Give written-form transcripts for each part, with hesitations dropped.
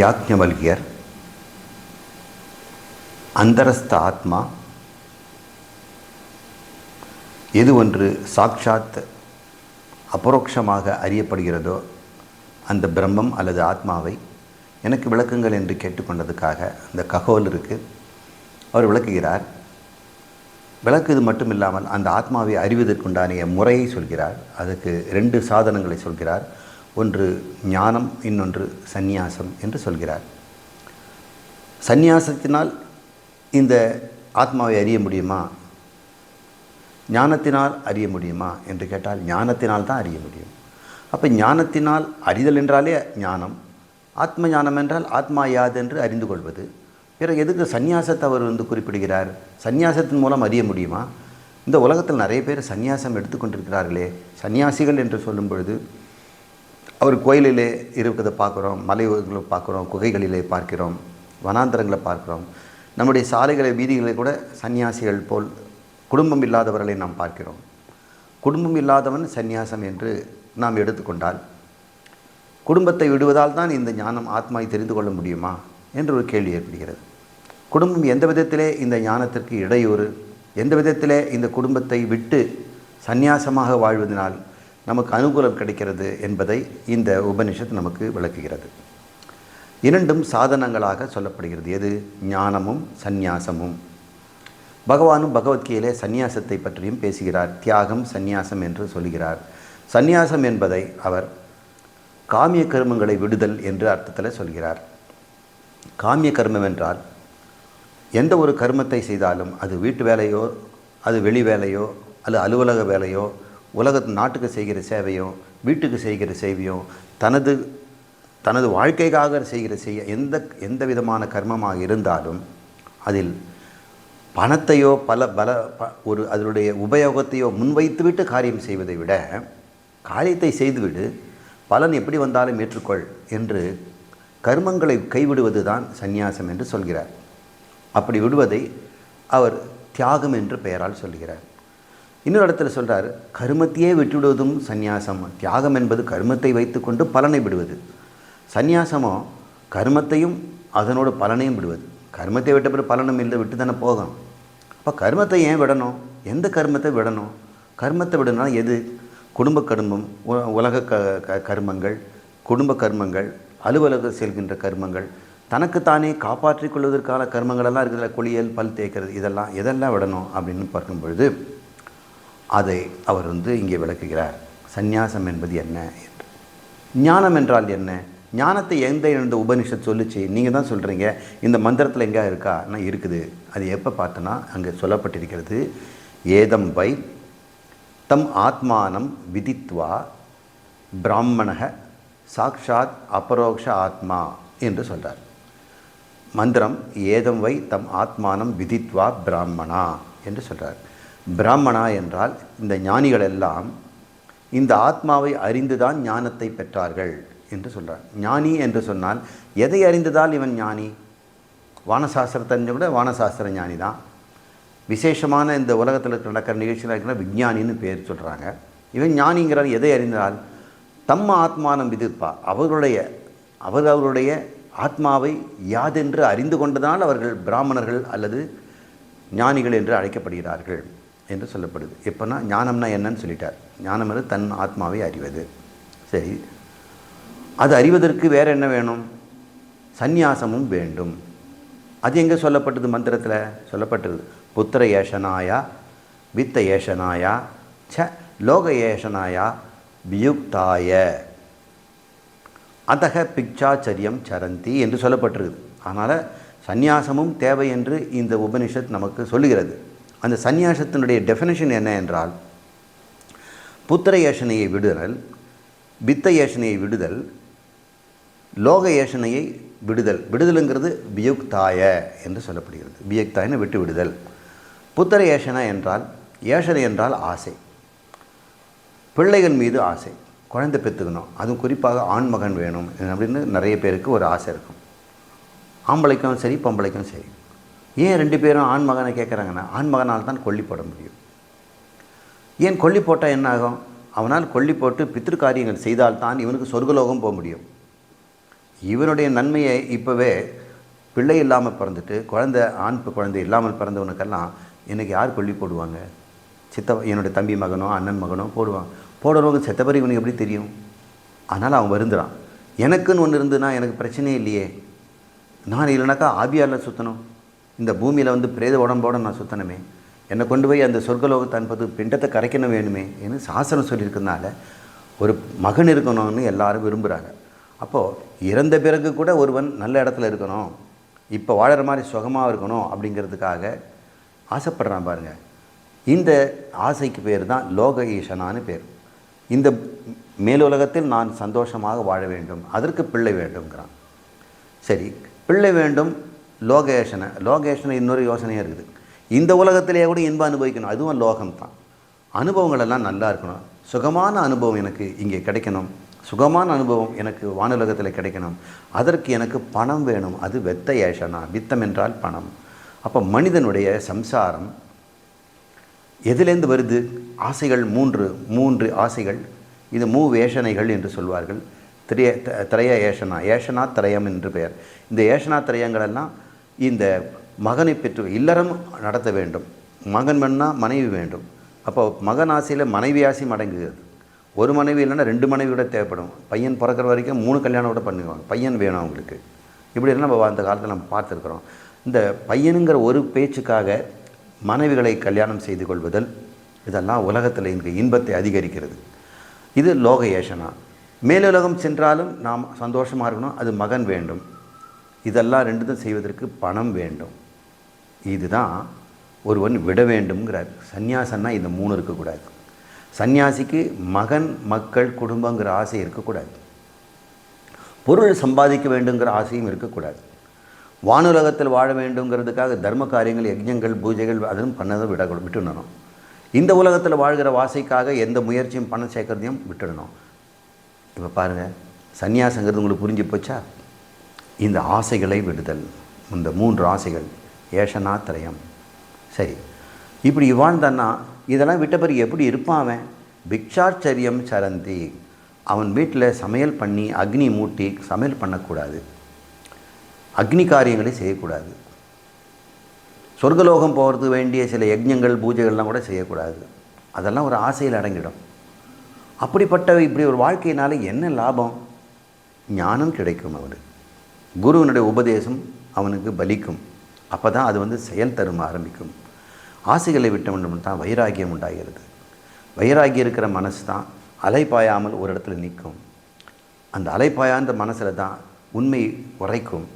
யாக்ஞவல்கியர் அந்தரஸ்த ஆத்மா எது ஒன்று சாட்சாத் அபரோக்ஷமாக அறியப்படுகிறதோ அந்த பிரம்மம் அல்லது ஆத்மாவை எனக்கு விளக்குங்கள் என்று கேட்டுக்கொண்டதுக்காக அந்த ககோல் இருக்குது. அவர் விளக்குகிறார். விளக்குது மட்டும் இல்லாமல் அந்த ஆத்மாவை அறிவதற்குண்டான முறையை சொல்கிறார். அதுக்கு 2 சாதனங்களை சொல்கிறார். ஒன்று ஞானம், இன்னொன்று சந்நியாசம் என்று சொல்கிறார். சந்நியாசத்தினால் இந்த ஆத்மாவை அறிய முடியுமா, ஞானத்தினால் அறிய முடியுமா என்று கேட்டால் ஞானத்தினால் தான் அறிய முடியும். அப்போ ஞானத்தினால் அறிதல் என்றாலே ஞானம், ஆத்ம ஞானம் என்றால் ஆத்மா யாது என்று அறிந்து கொள்வது. பிறகு எதுக்கு சந்நியாசத்தை அவர் குறிப்பிடுகிறார்? சந்நியாசத்தின் மூலம் அறிய முடியுமா? இந்த உலகத்தில் நிறைய பேர் சந்நியாசம் எடுத்துக்கொண்டிருக்கிறார்களே. சன்னியாசிகள் என்று சொல்லும் பொழுது அவர் கோயிலிலே இருக்கிறத பார்க்குறோம், மலைகளை பார்க்குறோம், குகைகளிலே பார்க்கிறோம், வனாந்தரங்களை பார்க்குறோம். நம்முடைய சாலைகளை வீதிகளை கூட சன்னியாசிகள் போல் குடும்பம் இல்லாதவர்களை நாம் பார்க்கிறோம். குடும்பம் இல்லாதவன் சந்நியாசம் என்று நாம் எடுத்துக்கொண்டால் குடும்பத்தை விடுவதால் தான் இந்த ஞானம் ஆத்மாவை தெரிந்து கொள்ள முடியுமா என்று ஒரு கேள்வி ஏற்படுகிறது. குடும்பம் எந்த விதத்திலே இந்த ஞானத்திற்கு இடையூறு, எந்த விதத்திலே இந்த குடும்பத்தை விட்டு சந்நியாசமாக வாழ்வதனால் நமக்கு அனுகூலம் கிடைக்கிறது என்பதை இந்த உபனிஷத் நமக்கு விளக்குகிறது. 2 சாதனங்களாக சொல்லப்படுகிறது. எது? ஞானமும் சந்நியாசமும். பகவானும் பகவத்கீதையிலே சந்நியாசத்தை பற்றியும் பேசுகிறார். தியாகம் சந்நியாசம் என்று சொல்கிறார். சந்நியாசம் என்பதை அவர் காமிய கர்மங்களை விடுதல் என்று அர்த்தத்தில் சொல்கிறார். காமிய கர்மம் என்றால் எந்த ஒரு கர்மத்தை செய்தாலும் அது வீட்டு வேலையோ, அது வெளி வேலையோ, அல்லது அலுவலக வேலையோ, நாட்டுக்கு செய்கிற சேவையோ, வீட்டுக்கு செய்கிற சேவையோ, தனது வாழ்க்கைக்காக செய்ய எந்த விதமான கர்மமாக இருந்தாலும் அதில் பணத்தையோ அதனுடைய உபயோகத்தையோ முன்வைத்துவிட்டு காரியம் செய்வதை விட காரியத்தை செய்துவிடு, பலன் எப்படி வந்தாலும் ஏற்றுக்கொள் என்று கர்மங்களை கைவிடுவது தான் சந்நியாசம் என்று சொல்கிறார். அப்படி விடுவதை அவர் தியாகம் என்று பெயரால் சொல்கிறார். இன்னொரு இடத்துல சொல்கிறார், கர்மத்தையே விட்டுவிடுவதும் சந்நியாசம். தியாகம் என்பது கர்மத்தை வைத்துக்கொண்டு பலனை விடுவது. சந்நியாசமோ கர்மத்தையும் அதனோட பலனையும் விடுவது. கர்மத்தை விட்ட பிறகு பலனும் இல்லை, விட்டு தானே போகணும். அப்போ கர்மத்தை ஏன் விடணும்? எந்த கர்மத்தை விடணும்? கர்மத்தை விடணும்னா எது? குடும்ப கர்மம், உலக கர்மங்கள், குடும்ப கர்மங்கள், அலுவலக செல்கின்ற கர்மங்கள், தனக்குத்தானே காப்பாற்றிக் கொள்வதற்கான கர்மங்களெல்லாம் இருக்கிற குளியல், பல் தேய்க்கிறது, எதெல்லாம் விடணும் அப்படின்னு பார்க்கும் பொழுது அதை அவர் இங்கே விளக்குகிறார். சந்நியாசம் என்பது என்ன என்று. ஞானம் என்றால் என்ன? ஞானத்தை எந்த உபனிஷத் சொல்லிச்சு? நீங்கள் தான் சொல்கிறீங்க. இந்த மந்திரத்தில் எங்கே இருக்கா? நான் இருக்குது. அது எப்போ பார்த்தோன்னா அங்கே சொல்லப்பட்டிருக்கிறது, ஏதம் வை தம் ஆத்மானம் விதித்வா பிராமணக சாக்ஷாத் அபரோக்ஷ ஆத்மா என்று சொல்கிறார். மந்திரம் ஏதம் வை தம் ஆத்மானம் விதித்வா பிராமணா என்று சொல்கிறார். பிராமணா என்றால் இந்த ஞானிகள் எல்லாம் இந்த ஆத்மாவை அறிந்துதான் ஞானத்தை பெற்றார்கள் என்று சொல்கிறார். ஞானி என்று சொன்னால் எதை அறிந்ததால் இவன் ஞானி? வானசாஸ்திரத்தை கூட வானசாஸ்திர ஞானி தான். விசேஷமான இந்த உலகத்தில் நடக்கிற நிகழ்ச்சியில் இருக்கிற விஞ்ஞானின்னு பேர் சொல்கிறாங்க. இவன் ஞானிங்கிறார் எதை அறிந்தால்? தம்ம ஆத்மானம் விதிப்பா, அவர்களுடைய ஆத்மாவை யாதென்று அறிந்து கொண்டதால் அவர்கள் பிராமணர்கள் அல்லது ஞானிகள் என்று அழைக்கப்படுகிறார்கள் என்று சொல்லப்படுது. எப்போனா ஞானம்னா என்னன்னு சொல்லிட்டார். ஞானம் வந்து தன் ஆத்மாவை அறிவது. சரி, அது அறிவதற்கு வேறு என்ன வேணும்? சந்நியாசமும் வேண்டும். அது எங்கே சொல்லப்பட்டது? மந்திரத்தில் சொல்லப்பட்டது. புத்திர ஏஷனாயா வித்த ஏஷனாயா ச லோக ஏஷனாயா வியுக்தாய அதக பிக்ஷாச்சரியம் சரந்தி என்று சொல்லப்பட்டிருக்குது. அதனால் சந்நியாசமும் தேவை என்று இந்த உபனிஷத் நமக்கு சொல்லுகிறது. அந்த சந்நியாசத்தினுடைய டெஃபினேஷன் என்ன என்றால், புத்திர ஏஷனையை விடுதல், வித்த ஏஷனையை விடுதல், லோக ஏஷனையை விடுதல். விடுதலுங்கிறது வியுக்தாய என்று சொல்லப்படுகிறது. வியுக்தாயன்னு விட்டு விடுதல். புத்திர ஏஷனா என்றால், ஏஷனை என்றால் ஆசை, பிள்ளைகள் மீது ஆசை, குழந்தை பெற்றுக்கணும், அதுவும் குறிப்பாக ஆண் மகன் வேணும் அப்படின்னு நிறைய பேருக்கு ஒரு ஆசை இருக்கும். ஆம்பளைக்கும் சரி பொம்பளைக்கும் சரி. ஏன் 2 பேரும் ஆண் மகனை கேட்குறாங்கன்னா, ஆண் மகனால் தான் கொல்லி போட முடியும். ஏன் கொல்லி போட்டால் என்ன ஆகும்? அவனால் கொல்லி போட்டு பித்திரு காரியங்கள் செய்தால்தான் இவனுக்கு சொர்க்கலோகம் போக முடியும். இவனுடைய நன்மையை இப்போவே பிள்ளை இல்லாமல் பிறந்துட்டு ஆண் குழந்தை இல்லாமல் பிறந்தவனுக்கெல்லாம் எனக்கு யார் கொல்லி போடுவாங்க? என்னுடைய தம்பி மகனோ அண்ணன் மகனோ போடுவான். போடுறவங்க செத்த பிறகு இவனுக்கு எப்படி தெரியும்? அதனால் அவன் வருந்துறான். எனக்குன்னு ஒன்று இருந்துன்னா எனக்கு பிரச்சனையே இல்லையே. நான் இல்லைனாக்கா ஆபியாரில் சுற்றணும், இந்த பூமியில் வந்து பிரேத உடம்போடு நான் சுற்றணுமே, என்னை கொண்டு போய் அந்த சொர்க்கலோகத்தை அனுப்பது பிண்டத்தை கரைக்கணும் வேணுமே என்று சாஸ்திரம் சொல்லியிருக்கிறதுனால ஒரு மகன் இருக்கணும்னு எல்லாரும் விரும்புகிறாங்க. அப்போது இறந்த பிறகு கூட ஒருவன் நல்ல இடத்துல இருக்கணும், இப்போ வாழற மாதிரி சுகமாக இருக்கணும் அப்படிங்கிறதுக்காக ஆசைப்படுறான் பாருங்கள். இந்த ஆசைக்கு பேர் தான் லோக ஈசனான்னு பேர். இந்த மேலுலகத்தில் நான் சந்தோஷமாக வாழ வேண்டும், அதற்கு பிள்ளை வேண்டும்ங்கிறான். சரி, பிள்ளை வேண்டும், லோகேஷனை இன்னொரு யோசனையாக இருக்குது. இந்த உலகத்திலேயே கூட இன்பம் அனுபவிக்கணும், அதுவும் லோகம்தான். அனுபவங்கள் எல்லாம் நல்லா இருக்கணும், சுகமான அனுபவம் எனக்கு இங்கே கிடைக்கணும், சுகமான அனுபவம் எனக்கு வானுலகத்தில் கிடைக்கணும், அதற்கு எனக்கு பணம் வேணும். அது வெத்த ஏஷனா, வித்தம் என்றால் பணம். அப்போ மனிதனுடைய சம்சாரம் எதிலேருந்து வருது? ஆசைகள் மூன்று ஆசைகள். இது மூவேஷனைகள் என்று சொல்வார்கள். திரைய ஏஷனா திரயம் என்று பெயர். இந்த ஏஷனா திரயங்களெல்லாம் இந்த மகனை பெற்று இல்லறம் நடத்த வேண்டும். மகன் வேணும்னா மனைவி வேண்டும். அப்போ மகன் ஆசையில் மனைவி ஆசையும் அடங்குகிறது. ஒரு மனைவி இல்லைன்னா 2 மனைவி கூட தேவைப்படும். பையன் பிறக்கிற வரைக்கும் 3 கல்யாணம் கூட பண்ணுவாங்க, பையன் வேணும் அவங்களுக்கு. இப்படி எல்லாம் நம்ம அந்த காலத்தில் நம்ம பார்த்துருக்குறோம். இந்த பையனுங்கிற ஒரு பேச்சுக்காக மனைவிகளை கல்யாணம் செய்து கொள்வதல், இதெல்லாம் உலகத்தில் இங்கே இன்பத்தை அதிகரிக்கிறது. இது லோக ஏஷனா. மேலுலகம் சென்றாலும் நாம் சந்தோஷமாக இருக்கணும், அது மகன் வேண்டும். இதெல்லாம் ரெண்டுத்தும் செய்வதற்கு பணம் வேண்டும். இதுதான் ஒருவன் விட வேண்டும்ங்கிறார். சந்நியாசன்னா இந்த 3 இருக்கக்கூடாது. சந்நியாசிக்கு மகன், மக்கள், குடும்பங்கிற ஆசை இருக்கக்கூடாது. பொருள் சம்பாதிக்க வேண்டுங்கிற ஆசையும் இருக்கக்கூடாது. வானுலகத்தில் வாழ வேண்டுங்கிறதுக்காக தர்ம காரியங்கள், யஜ்ஞங்கள், பூஜைகள் அதுவும் பண்ணதை விட்டுடணும். இந்த உலகத்தில் வாழ்கிற வாசைக்காக எந்த முயற்சியும் பணம் சேர்க்கறதையும் விட்டுடணும். இப்போ பாருங்கள், சந்நியாசங்கிறது உங்களுக்கு புரிஞ்சு போச்சா? இந்த ஆசைகளை விடுதல், இந்த 3 ஆசைகள் ஏஷனா திரயம். சரி, இப்படி வாழ்ந்தான்னா இதெல்லாம் விட்ட பிறகு எப்படி இருப்பான் அவன்? பிக்ஷாச்சரியம் சரந்தி. அவன் வீட்டில் சமையல் பண்ணி அக்னி மூட்டி சமையல் பண்ணக்கூடாது, அக்னி காரியங்களை செய்யக்கூடாது, சொர்க்கலோகம் போகிறது வேண்டிய சில யஜ்ஞங்கள் பூஜைகள்லாம் கூட செய்யக்கூடாது. அதெல்லாம் ஒரு ஆசையில் அடங்கிடும். அப்படிப்பட்ட இப்படி ஒரு வாழ்க்கையினால என்ன லாபம்? ஞானம் கிடைக்கும். அவனுக்கு குருவினுடைய உபதேசம் அவனுக்கு பலிக்கும். அப்போ தான் அது செயல் தரும் ஆரம்பிக்கும். ஆசைகளை விட்டவன் தான் வைராகியம் உண்டாகிறது. வைராகியம் இருக்கிற மனசு தான் அலைப்பாயாமல் ஒரு இடத்துல நிற்கும். அந்த அலைப்பாயான்ற மனசில் தான் உண்மை உரைக்கும்.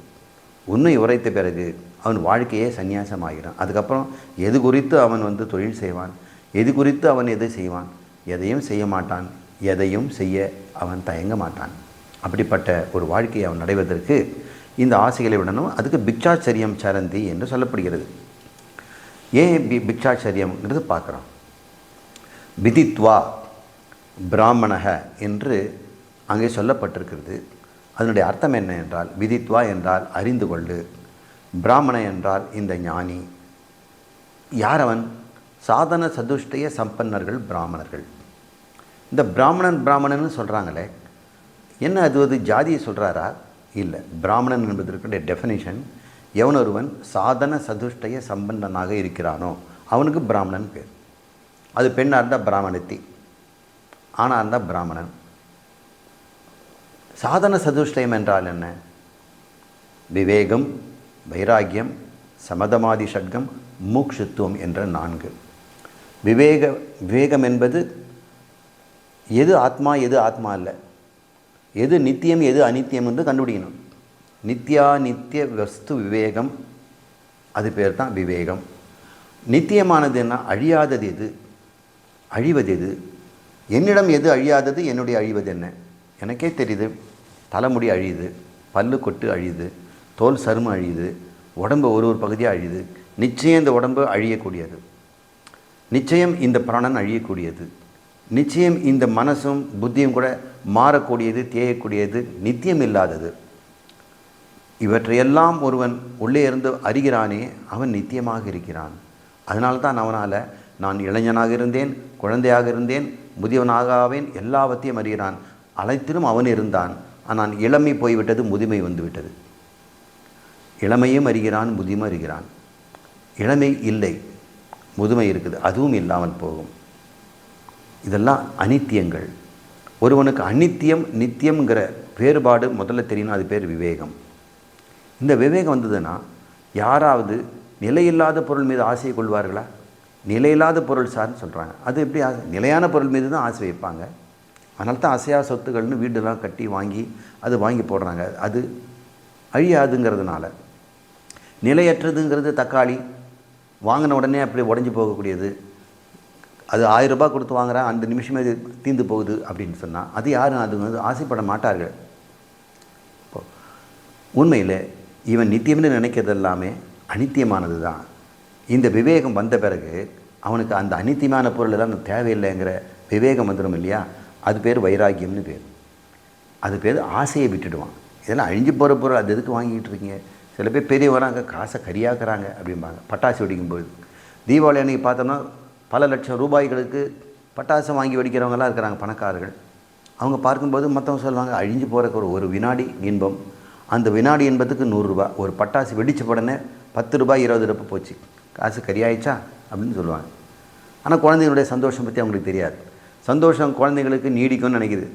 உண்மை உரைத்த பிறகு அவன் வாழ்க்கையே சந்நியாசமாகிறான். அதுக்கப்புறம் எது குறித்து அவன் தொழில் செய்வான், எது குறித்து அவன் எதை செய்வான், எதையும் செய்ய மாட்டான், எதையும் செய்ய அவன் தயங்க மாட்டான். அப்படிப்பட்ட ஒரு வாழ்க்கையை அவன் அடைவதற்கு இந்த ஆசைகளை விடணும். அதுக்கு பிக்ஷாச்சரியம் சரந்தி என்று சொல்லப்படுகிறது. ஏன் பிக்ஷாச்சரியம்ங்கிறது பார்க்குறோம். விதித்வா பிராமணக என்று அங்கே சொல்லப்பட்டிருக்கிறது. அதனுடைய அர்த்தம் என்ன என்றால், விதித்வா என்றால் அறிந்து கொண்டு, பிராமண என்றால் இந்த ஞானி. யார் அவன்? சாதன சதுஷ்டய சம்பன்னர்கள் பிராமணர்கள். இந்த பிராமணன் சொல்கிறாங்களே, என்ன அது ஜாதியை சொல்கிறாரா? இல்லை. பிராமணன் என்பதற்குடைய டெஃபினிஷன், எவனொருவன் சாதன சதுஷ்டய சம்பன்னனாக இருக்கிறானோ அவனுக்கு பிராமணன் பேர். அது பெண்ணாக இருந்தால் பிராமணத்தி, ஆணாக இருந்தால் பிராமணன். சாதன சதுஷ்டயம் என்றால் என்ன? விவேகம், வைராக்கியம், சமதமாதி ஷட்கம், மூக்ஷுத்துவம் என்ற 4. விவேகம் என்பது எது ஆத்மா எது ஆத்மா இல்லை, எது நித்தியம் எது அநித்தியம் என்று கண்டுபிடிக்கணும். நித்யா நித்திய வஸ்து விவேகம், அது பேர் தான் விவேகம். நித்தியமானது என்ன? அழியாதது எது, அழிவது எது? என்னிடம் எது அழியாதது, என்னுடைய அழிவது என்ன? எனக்கே தெரியுது, தலைமுடி அழியுது, பல்லு கொட்டு அழியுது, தோல் சருமம் அழியுது, உடம்பு ஒரு பகுதியாக அழியுது. நிச்சயம் இந்த உடம்பு அழியக்கூடியது, நிச்சயம் இந்த பிராணன் அழியக்கூடியது, நிச்சயம் இந்த மனசும் புத்தியும் கூட மாறக்கூடியது, தேயக்கூடியது, நித்தியம் இல்லாதது. இவற்றையெல்லாம் ஒருவன் உள்ளே இருந்து அறிகிறானே, அவன் நித்தியமாக இருக்கிறான். அதனால்தான் அவனால் நான் இளைஞனாக இருந்தேன், குழந்தையாக இருந்தேன், முதியவனாக ஆவேன், எல்லாவற்றையும் அறிகிறான். அனைத்திலும் அவன் இருந்தான். ஆனால் இளமை போய்விட்டது, முதுமை வந்துவிட்டது. இளமையும் அறிகிறான், முதுமை அறிகிறான். இளமை இல்லை, முதுமை இருக்குது, அதுவும் இல்லாமல் போகும். இதெல்லாம் அனித்தியங்கள். ஒருவனுக்கு அனித்தியம் நித்தியம்ங்கிற வேறுபாடு முதல்ல தெரியணும். அது பேர் விவேகம். இந்த விவேகம் வந்ததுன்னா யாராவது நிலையில்லாத பொருள் மீது ஆசையை கொள்வார்களா? நிலையில்லாத பொருள் சார்ன்னு சொல்கிறாங்க. அது எப்படி ஆசை? நிலையான பொருள் மீது தான் ஆசை வைப்பாங்க. அதனால தான் அசையா சொத்துக்கள்னு வீடெல்லாம் கட்டி வாங்கி அது வாங்கி போடுறாங்க. அது அழியாதுங்கிறதுனால. நிலையற்றதுங்கிறது தக்காளி வாங்கின உடனே அப்படி உடஞ்சி போகக்கூடியது. அது 1000 ரூபாய் கொடுத்து வாங்குறேன், அந்த நிமிஷமே அது தீர்ந்து போகுது அப்படின்னு சொன்னால் அது யாரும் அது வந்து ஆசைப்பட மாட்டார்கள். இப்போ உண்மையில் இவன் நித்தியம்னு நினைக்கிறது எல்லாமே அனித்தியமானது தான். இந்த விவேகம் வந்த பிறகு அவனுக்கு அந்த அனித்தியமான பொருள் எல்லாம் தேவையில்லைங்கிற விவேகம் வந்துடும் இல்லையா? அது பேர் வைராக்கியம்னு பேர். அது பேர் ஆசையை விட்டுடுவான். இதெல்லாம் அழிஞ்சு போகிற பொருள், அது எதுக்கு வாங்கிட்டு இருக்கீங்க? சில பேர் பெரிய வராங்க, காசை கரியாக்குறாங்க அப்படிம்பாங்க. பட்டாசு வெடிக்கும்போது தீபாவளி அன்றைக்கி பார்த்தோம்னா பல லட்சம் ரூபாய்களுக்கு பட்டாசு வாங்கி வெடிக்கிறவங்களாம் இருக்கிறாங்க, பணக்காரர்கள். அவங்க பார்க்கும்போது மற்றவங்க சொல்லுவாங்க, அழிஞ்சு போகிறக்கு ஒரு வினாடி இன்பம், அந்த வினாடி இன்பத்துக்கு 100 ரூபா. ஒரு பட்டாசு வெடித்த உடனே 10 ரூபாய் 20 ரூபாய் போச்சு, காசு கரியாயிடுச்சா அப்படின்னு சொல்லுவாங்க. ஆனால் குழந்தைங்களுடைய சந்தோஷம் பற்றி அவங்களுக்கு தெரியாது. சந்தோஷம் குழந்தைங்களுக்கு நீடிக்கும்னு நினைக்குது.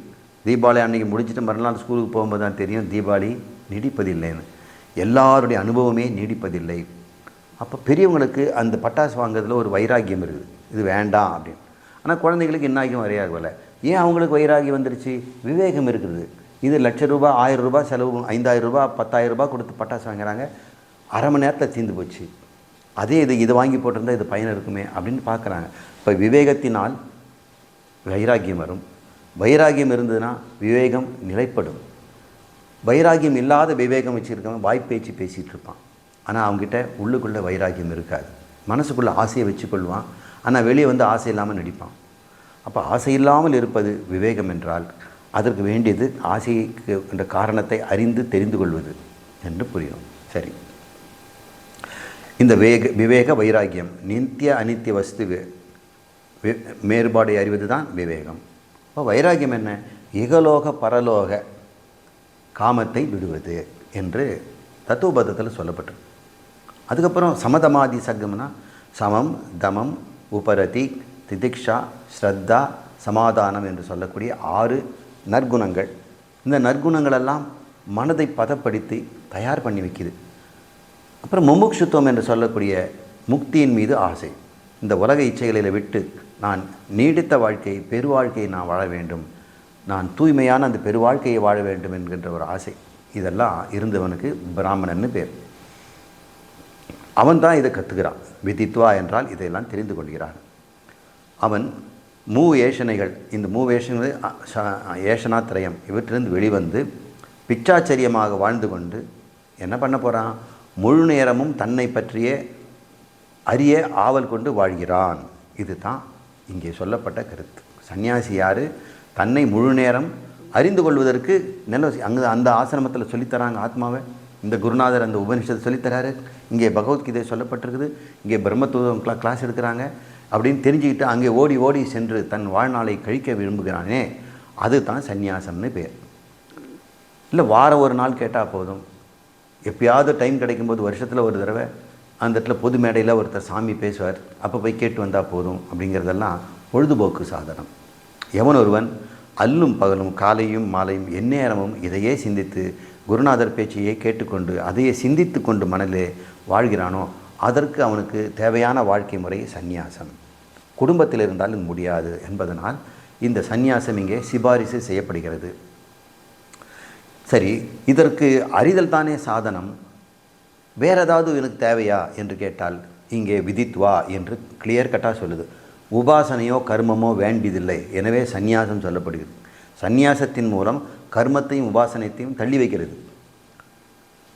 தீபாவளி அன்றைக்கி முடிச்சுட்டு மறுநாள் ஸ்கூலுக்கு போகும்போது தான் தெரியும் தீபாவளி நீடிப்பதில்லைன்னு. எல்லாருடைய அனுபவமே நீடிப்பதில்லை. அப்போ பெரியவங்களுக்கு அந்த பட்டாசு வாங்குறதுல ஒரு வைராக்கியம் இருக்குது, இது வேண்டாம் அப்படின்னு. ஆனால் குழந்தைங்களுக்கு இன்னாக்கும் வைராகியம். ஏன் அவங்களுக்கு வைராகியம் வந்துருச்சு? விவேகம் இருக்குது. இது லட்ச ரூபா 1000 ரூபாய் செலவு, 5000 ரூபாய் 10,000 ரூபாய் கொடுத்து பட்டாசு வாங்குறாங்க, அரை மணி நேரத்தில் தீர்ந்து போச்சு. அதே இது வாங்கி போட்டிருந்தால் இது பயன் இருக்குமே அப்படின்னு பார்க்குறாங்க. இப்போ விவேகத்தினால் வைராக்கியம் வரும். வைராக்கியம் இருந்ததுன்னா விவேகம் நிலைப்படும். வைராக்கியம் இல்லாத விவேகம் வச்சுருக்கவன் வாய்ப்பேச்சு பேசிகிட்டு இருப்பான். ஆனால் அவங்ககிட்ட உள்ளுக்குள்ளே வைராக்கியம் இருக்காது. மனசுக்குள்ளே ஆசையை வச்சுக்கொள்வான், ஆனால் வெளியே வந்து ஆசை இல்லாமல் நடிப்பான். அப்போ ஆசை இல்லாமல் இருப்பது விவேகம் என்றால் அதற்கு வேண்டியது ஆசைக்கு என்ற காரணத்தை அறிந்து தெரிந்து கொள்வது என்று புரியும். சரி, இந்த விவேக வைராக்கியம் நித்திய அனித்திய வஸ்து மேறுபாடை அறிவது தான் விவேகம். இப்போ வைராக்கியம் என்ன? இகலோக பரலோக காமத்தை விடுவது என்று தத்துவபதத்தில் சொல்லப்பட்டிருக்கு. அதுக்கப்புறம் சமதமாதி சர்க்கம்னா சமம், தமம், உபரதி, திதிக்ஷா, ஸ்ரத்தா, சமாதானம் என்று சொல்லக்கூடிய 6 நற்குணங்கள். இந்த நற்குணங்களெல்லாம் மனதை பதப்படுத்தி தயார் பண்ணி வைக்குது. அப்புறம் முமுட்சுத்துவம் என்று சொல்லக்கூடிய முக்தியின் மீது ஆசை. இந்த உலக இச்சைகளை விட்டு நான் நீடித்த வாழ்க்கையை, பெருவாழ்க்கையை நான் வாழ வேண்டும், நான் தூய்மையான அந்த பெருவாழ்க்கையை வாழ வேண்டும் என்கின்ற ஒரு ஆசை. இதெல்லாம் இருந்தவனுக்கு பிராமணன்னு பேர். அவன் தான் இதை கற்றுக்கிறான். விதித்வா என்றால் இதையெல்லாம் தெரிந்து கொள்கிறான். அவன் ஏஷனைகள், இந்த ஏஷனை ஏஷனாத்திரயம் இவற்றிலிருந்து வெளிவந்து பிச்சாச்சரியமாக வாழ்ந்து கொண்டு என்ன பண்ண போகிறான்? முழு நேரமும் தன்னை பற்றிய அறிய ஆவல் கொண்டு வாழ்கிறான். இது தான் இங்கே சொல்லப்பட்ட கருத்து. சன்னியாசி யார்? தன்னை முழு நேரம் அறிந்து கொள்வதற்கு அங்கே அந்த ஆசிரமத்தில் சொல்லித்தராங்க ஆத்மாவை. இந்த குருநாதர் அந்த உபனிஷத்தை சொல்லித்தராரு. இங்கே பகவத்கீதை சொல்லப்பட்டிருக்குது. இங்கே பிரம்மத்துவம் கிளாஸ் எடுக்கிறாங்க அப்படின்னு தெரிஞ்சுக்கிட்டு அங்கே ஓடி ஓடி சென்று தன் வாழ்நாளை கழிக்க விரும்புகிறானே, அது தான் சந்நியாசம்னு பேர். இல்லை வாரம் ஒரு நாள் கேட்டால் போதும், எப்பயாவது டைம் கிடைக்கும்போது வருஷத்தில் ஒரு தடவை அந்த இடத்துல பொது மேடையில் ஒருத்தர் சாமி பேசுவார், அப்போ போய் கேட்டு வந்தால் போதும் அப்படிங்கிறதெல்லாம் பொழுதுபோக்கு சாதனம். எவன் ஒருவன் அல்லும் பகலும் காலையும் மாலையும் எந்நேரமும் இதையே சிந்தித்து குருநாதர் பேச்சையே கேட்டுக்கொண்டு அதையே சிந்தித்து கொண்டு மனதிலே வாழ்கிறானோ அதற்கு அவனுக்கு தேவையான வாழ்க்கை முறை சந்நியாசம். குடும்பத்தில் இருந்தால் இது முடியாது என்பதனால் இந்த சந்நியாசம் இங்கே சிபாரிசு செய்யப்படுகிறது. சரி, இதற்கு அறிதல் தானே சாதனம். வேறு ஏதாவது எனக்கு தேவையா என்று கேட்டால் இங்கே விதித்வா என்று கிளியர் கட்டாக சொல்லுது. உபாசனையோ கர்மமோ வேண்டியதில்லை, எனவே சந்நியாசம் சொல்லப்படுகிறது. சந்நியாசத்தின் மூலம் கர்மத்தையும் உபாசனத்தையும் தள்ளி வைக்கிறது.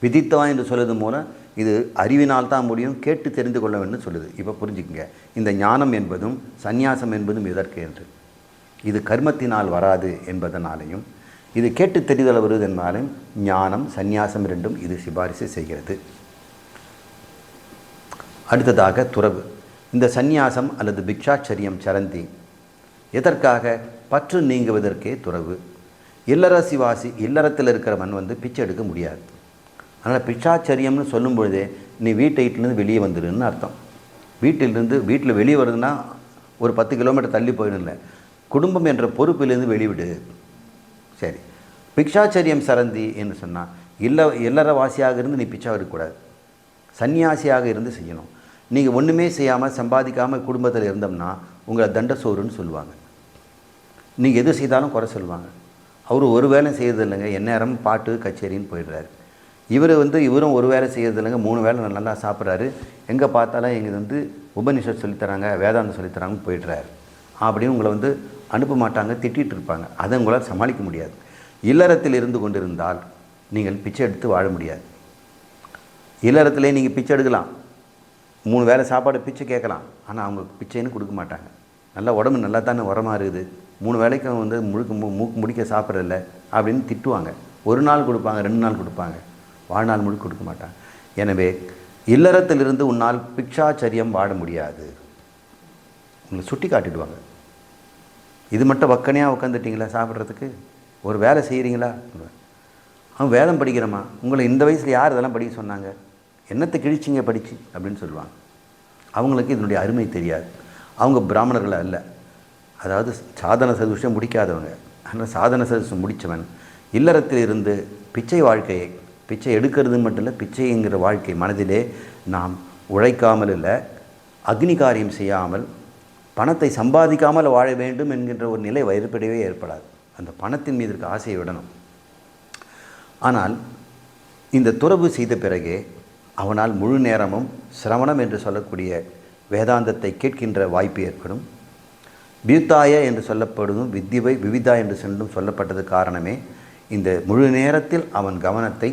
விதித்வா என்று சொல்வது மூலம் இது அறிவினால் தான் முடியும், கேட்டு தெரிந்து கொள்ள வேண்டும் சொல்லுது. இப்போ புரிஞ்சுக்கங்க, இந்த ஞானம் என்பதும் சந்நியாசம் என்பதும் எதற்கு என்று. இது கர்மத்தினால் வராது என்பதனாலையும் இது கேட்டு தெரிதல் வருவது என்றாலும் ஞானம் சந்நியாசம் ரெண்டும் இது சிபாரிசு செய்கிறது. அடுத்ததாக துறவு. இந்த சந்நியாசம் அல்லது பிக்ஷாச்சரியம் சரந்தி எதற்காக? பற்று நீங்குவதற்கே துறவு. இல்லறசிவாசி இல்லறத்தில் இருக்கிறவன் வந்து பிச்சை எடுக்க முடியாது. அதனால் பிச்சாச்சரியம்னு சொல்லும் பொழுதே நீ வீட்டிலேருந்து வெளியே வந்துடுன்னு அர்த்தம். வீட்டில் வெளியே வருதுன்னா ஒரு 10 கிலோமீட்டர் தள்ளி போயிடல, குடும்பம் என்ற பொறுப்பிலிருந்து வெளிவிடு. சரி, பிக்ஷாச்சரியம் சரந்தி என்று சொன்னால் இல்லறவாசியாக இருந்து நீ பிச்சா இருக்கக்கூடாது, சன்னியாசியாக இருந்து செய்யணும். நீங்கள் ஒன்றுமே செய்யாமல் சம்பாதிக்காமல் குடும்பத்தில் இருந்தோம்னா உங்களை தண்டசோறுன்னு சொல்லுவாங்க. நீங்கள் எது செய்தாலும் குறை சொல்லுவாங்க. அவர் ஒரு வேலை செய்யறது இல்லைங்க, எந்நேரம் பாட்டு கச்சேரின்னு போயிடுறாரு. இவரும் ஒரு வேலை செய்யறது இல்லைங்க, 3 வேலை நல்லா சாப்பிட்றாரு, எங்கே பார்த்தாலும் எங்கள் உபனிஷத் சொல்லித்தராங்க, வேதாந்தம் சொல்லித்தராங்கன்னு போயிடுறாரு அப்படின்னு உங்களை அனுப்ப மாட்டாங்க, திட்டிகிட்டு இருப்பாங்க. அதை உங்களால் சமாளிக்க முடியாது. இல்லறத்தில் இருந்து கொண்டிருந்தால் நீங்கள் பிச்சை எடுத்து வாழ முடியாது. இல்லறத்திலே நீங்கள் பிச்சை எடுக்கலாம், 3 வேளை சாப்பாடு பிச்சை கேட்கலாம், ஆனால் அவங்க பிச்சைன்னு கொடுக்க மாட்டாங்க. நல்லா உடம்பு நல்லா தானே உரமாக இருக்குது, 3 வேளைக்கும் மூக்கு முடிக்க சாப்பிட்றதில்ல அப்படின்னு திட்டுவாங்க. 1 நாள் கொடுப்பாங்க, 2 நாள் கொடுப்பாங்க, வாழ்நாள் முழுக்க கொடுக்க மாட்டாங்க. எனவே இல்லறத்திலிருந்து உன்னால் பிக்ஷாச்சரியம் வாழ முடியாது. உங்களை சுட்டி காட்டிடுவாங்க. இது மட்டும் வக்கனையாக உட்காந்துட்டிங்களா சாப்பிட்றதுக்கு? ஒரு வேலை செய்கிறீங்களா? அவன் வேதம் படிக்கிறோமா? உங்களை இந்த வயசில் யார் இதெல்லாம் படிக்க சொன்னாங்க? என்னத்தை கிழிச்சிங்க படித்து அப்படின்னு சொல்லுவாங்க. அவங்களுக்கு இதனுடைய அருமை தெரியாது. அவங்க பிராமணர்கள் அல்ல, அதாவது சாதன சதுஷ்டம் முடிக்காதவங்க. ஆனால் சாதன சதுஷ்டம் முடித்தவன் இல்லறத்தில் இருந்து பிச்சை வாழ்க்கையை, பிச்சை எடுக்கிறதுன்னு மட்டும் இல்லை, பிச்சைங்கிற வாழ்க்கை மனதிலே நாம் உழைக்காமல் இல்லை, அக்னி காரியம் செய்யாமல், பணத்தை சம்பாதிக்காமல் வாழ வேண்டும் என்கின்ற ஒரு நிலை ஏற்படவே ஏற்படாது. அந்த பணத்தின் மீது இருக்க ஆசையை விடணும். ஆனால் இந்த துறவு செய்த பிறகே அவனால் முழு நேரமும் சிரவணம் என்று சொல்லக்கூடிய வேதாந்தத்தை கேட்கின்ற வாய்ப்பு ஏற்படும். வியுத்தாய என்று சொல்லப்படுவதும் விவிதா என்று சொல்லப்பட்டது காரணமே இந்த முழு நேரத்தில் அவன் கவனத்தை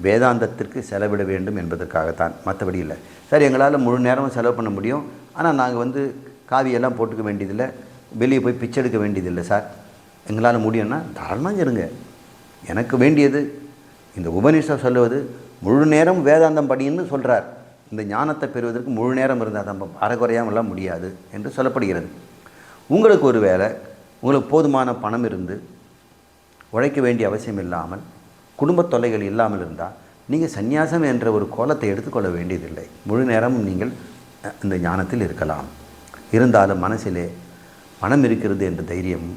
வேதாந்தத்திற்கு செலவிட வேண்டும் என்பதற்காகத்தான், மற்றபடி இல்லை. சரி, எங்களால் முழு நேரமும் செலவு பண்ண முடியும், ஆனால் நாங்கள் காவியெல்லாம் போட்டுக்க வேண்டியதில்லை, வெளியே போய் பிச்சை எடுக்க வேண்டியதில்லை சார், எங்களால் முடியும்னா தாராளமாக இருங்க. எனக்கு வேண்டியது இந்த உபநிஷம் சொல்லுவது முழு நேரம் வேதாந்தம் படின்னு சொல்கிறார். இந்த ஞானத்தை பெறுவதற்கு முழு நேரம் இருந்தால் தான், அறகுறையாமலாம் முடியாது என்று சொல்லப்படுகிறது. உங்களுக்கு ஒரு வேளை உங்களுக்கு போதுமான பணம் இருந்து உழைக்க வேண்டிய அவசியம் இல்லாமல், குடும்ப தொல்லைகள் இல்லாமல் இருந்தால் நீங்கள் சந்நியாசம் என்ற ஒரு கோலத்தை எடுத்துக்கொள்ள வேண்டியதில்லை. முழு நேரமும் நீங்கள் இந்த ஞானத்தில் இருக்கலாம். இருந்தாலும் மனசிலே பணம் இருக்கிறது என்ற தைரியம்,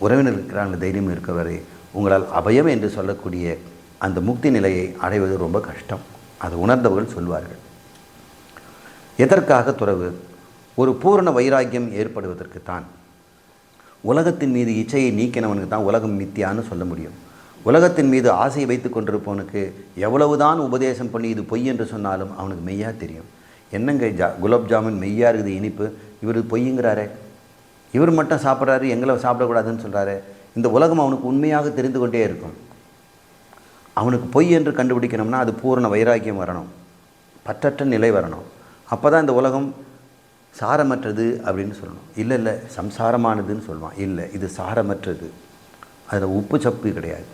உறவினர் இருக்கிறாங்க தைரியம் இருக்கவரை உங்களால் அபயம் என்று சொல்லக்கூடிய அந்த முக்தி நிலையை அடைவது ரொம்ப கஷ்டம். அது உணர்ந்தவர்கள் சொல்வார்கள். எதற்காக துறவு? ஒரு பூரண வைராக்கியம் ஏற்படுவதற்குத்தான். உலகத்தின் மீது இச்சையை நீக்கினவனுக்கு தான் உலகம் மித்தியான்னு சொல்ல முடியும். உலகத்தின் மீது ஆசையை வைத்து கொண்டிருப்பவனுக்கு எவ்வளவுதான் உபதேசம் பண்ணி இது பொய் என்று சொன்னாலும் அவனுக்கு மெய்யாக தெரியும். என்னங்க குலாப் ஜாமுன் மெய்யாக இருக்குது, இனிப்பு, இவர் பொய்யுங்கிறாரே, இவர் மட்டும் சாப்பிட்றாரு, எங்களை சாப்பிடக்கூடாதுன்னு சொல்கிறாரு. இந்த உலகம் அவனுக்கு உண்மையாக தெரிந்து கொண்டே இருக்கும். அவனுக்கு பொய் என்று கண்டுபிடிக்கணும்னா அது பூரண வைராக்கியம் வரணும், பற்றற்ற நிலை வரணும். அப்போ தான் இந்த உலகம் சாரமற்றது அப்படின்னு சொல்லணும். இல்லை சம்சாரமானதுன்னு சொல்லுவான். இல்லை, இது சாரமற்றது, அதில் உப்பு சப்பு கிடையாது.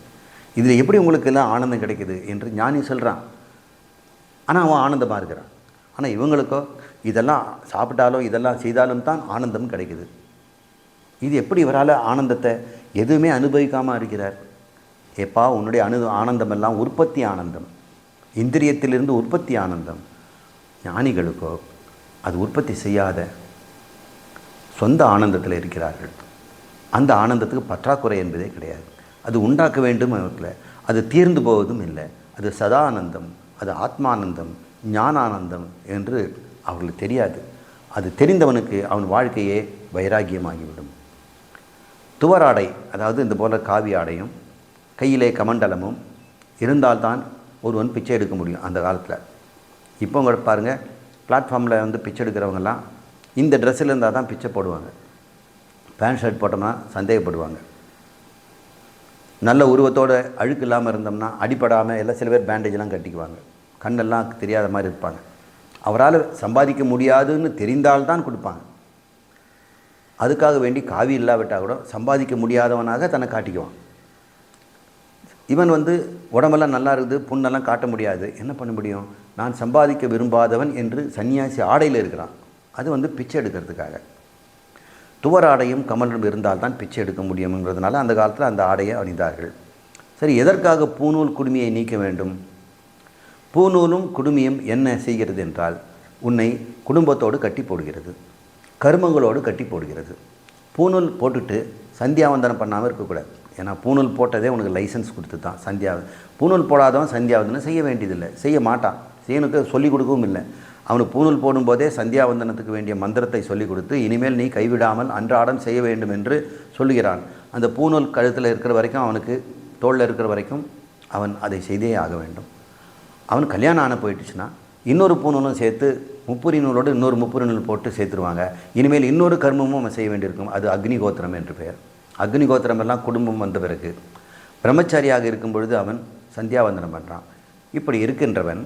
இதில் எப்படி உங்களுக்கு எல்லாம் ஆனந்தம் கிடைக்குது என்று ஞானி சொல்கிறான். ஆனால் அவன் ஆனந்தமாக இருக்கிறான். ஆனால் இவங்களுக்கோ இதெல்லாம் சாப்பிட்டாலும் இதெல்லாம் செய்தாலும் தான் ஆனந்தம் கிடைக்குது. இது எப்படி இவரால் ஆனந்தத்தை எதுவுமே அனுபவிக்காமல் இருக்கிறார்? எப்பா உன்னுடைய ஆனந்தமெல்லாம் உற்பத்தி ஆனந்தம், இந்திரியத்திலிருந்து உற்பத்தி ஆனந்தம். ஞானிகளுக்கோ அது உற்பத்தி செய்யாத சொந்த ஆனந்தத்தில் இருக்கிறார்கள். அந்த ஆனந்தத்துக்கு பற்றாக்குறை என்பதே கிடையாது. அது உண்டாக்க வேண்டும் அவர்களை, அது தீர்ந்து போவதும் இல்லை. அது சதானந்தம், அது ஆத்மானந்தம், ஞானானந்தம் என்று அவர்களுக்கு தெரியாது. அது தெரிந்தவனுக்கு அவன் வாழ்க்கையே வைராக்கியமாகிவிடும். துவராடை, அதாவது இந்த போல காவி ஆடையும் கையிலே கமண்டலமும் இருந்தால்தான் ஒருவன் பிச்சை எடுக்க முடியும் அந்த காலத்தில். இப்போ உங்களை பாருங்கள், பிளாட்ஃபார்மில் பிச்சை எடுக்கிறவங்கெல்லாம் இந்த ட்ரெஸ்ஸில் இருந்தால் தான் பிச்சை போடுவாங்க. பேண்ட் ஷர்ட் போட்டோம்னா சந்தேகப்படுவாங்க. நல்ல உருவத்தோடு அழுக்கு இல்லாமல் இருந்தோம்னா அடிப்படாமல் எல்லாம் சில பேர் பேண்டேஜெலாம் கட்டிக்குவாங்க. கண்ணெல்லாம் தெரியாத மாதிரி இருப்பாங்க. அவரால் சம்பாதிக்க முடியாதுன்னு தெரிந்தால்தான் கொடுப்பாங்க. அதுக்காக வேண்டி காவி இல்லாவிட்டால் கூட சம்பாதிக்க முடியாதவனாக தன்னை காட்டிக்குவான். இவன் உடம்பெல்லாம் நல்லா இருக்குது, புண்ணெல்லாம் காட்ட முடியாது, என்ன பண்ண முடியும்? நான் சம்பாதிக்க விரும்பாதவன் என்று சன்னியாசி ஆடையில் இருக்கிறான். அது பிச்சை எடுக்கிறதுக்காக. துவராடையும் கமலும் இருந்தால் தான் பிச்சை எடுக்க முடியுங்கிறதுனால அந்த காலத்தில் அந்த ஆடையை அணிந்தார்கள். சரி, எதற்காக பூநூல் குடுமியை நீக்க வேண்டும்? பூநூலும் குடுமியும் என்ன செய்கிறது என்றால், உன்னை குடும்பத்தோடு கட்டி போடுகிறது, கருமங்களோடு கட்டி போடுகிறது. பூநூல் போட்டுட்டு சந்தியாவந்தனம் பண்ணாமல் இருக்கக்கூடாது. ஏன்னா பூநூல் போட்டதே உனக்கு லைசன்ஸ் கொடுத்து தான். பூநூல் போடாதவன் சந்தியாவந்தனம் செய்ய வேண்டியதில்லை, செய்ய மாட்டான். செய்யனுக்கு சொல்லிக் கொடுக்கவும் இல்லை. அவனுக்கு பூநூல் போடும்போதே சந்தியாவந்தனத்துக்கு வேண்டிய மந்திரத்தை சொல்லிக் கொடுத்து, இனிமேல் நீ கைவிடாமல் அன்றாடம் செய்ய வேண்டும் என்று சொல்லுகிறான். அந்த பூநூல் கழுத்தில் இருக்கிற வரைக்கும், அவனுக்கு தோளில் இருக்கிற வரைக்கும் அவன் அதை செய்தே ஆக வேண்டும். அவன் கல்யாணம் ஆன போயிட்டுச்சுன்னா இன்னொரு பூநூலும் சேர்த்து முப்புரி நூலோடு இன்னொரு முப்புரி நூல் போட்டு சேர்த்துருவாங்க. இனிமேல் இன்னொரு கர்மமும் அவன் செய்ய வேண்டியிருக்கும். அது அக்னிகோத்திரம் என்று பெயர். அக்னிகோத்திரம் எல்லாம் குடும்பம் வந்த பிறகு பிரம்மச்சாரியாக இருக்கும் பொழுது அவன் சந்தியாவந்தனம் பண்ணுறான். இப்படி இருக்கின்றவன்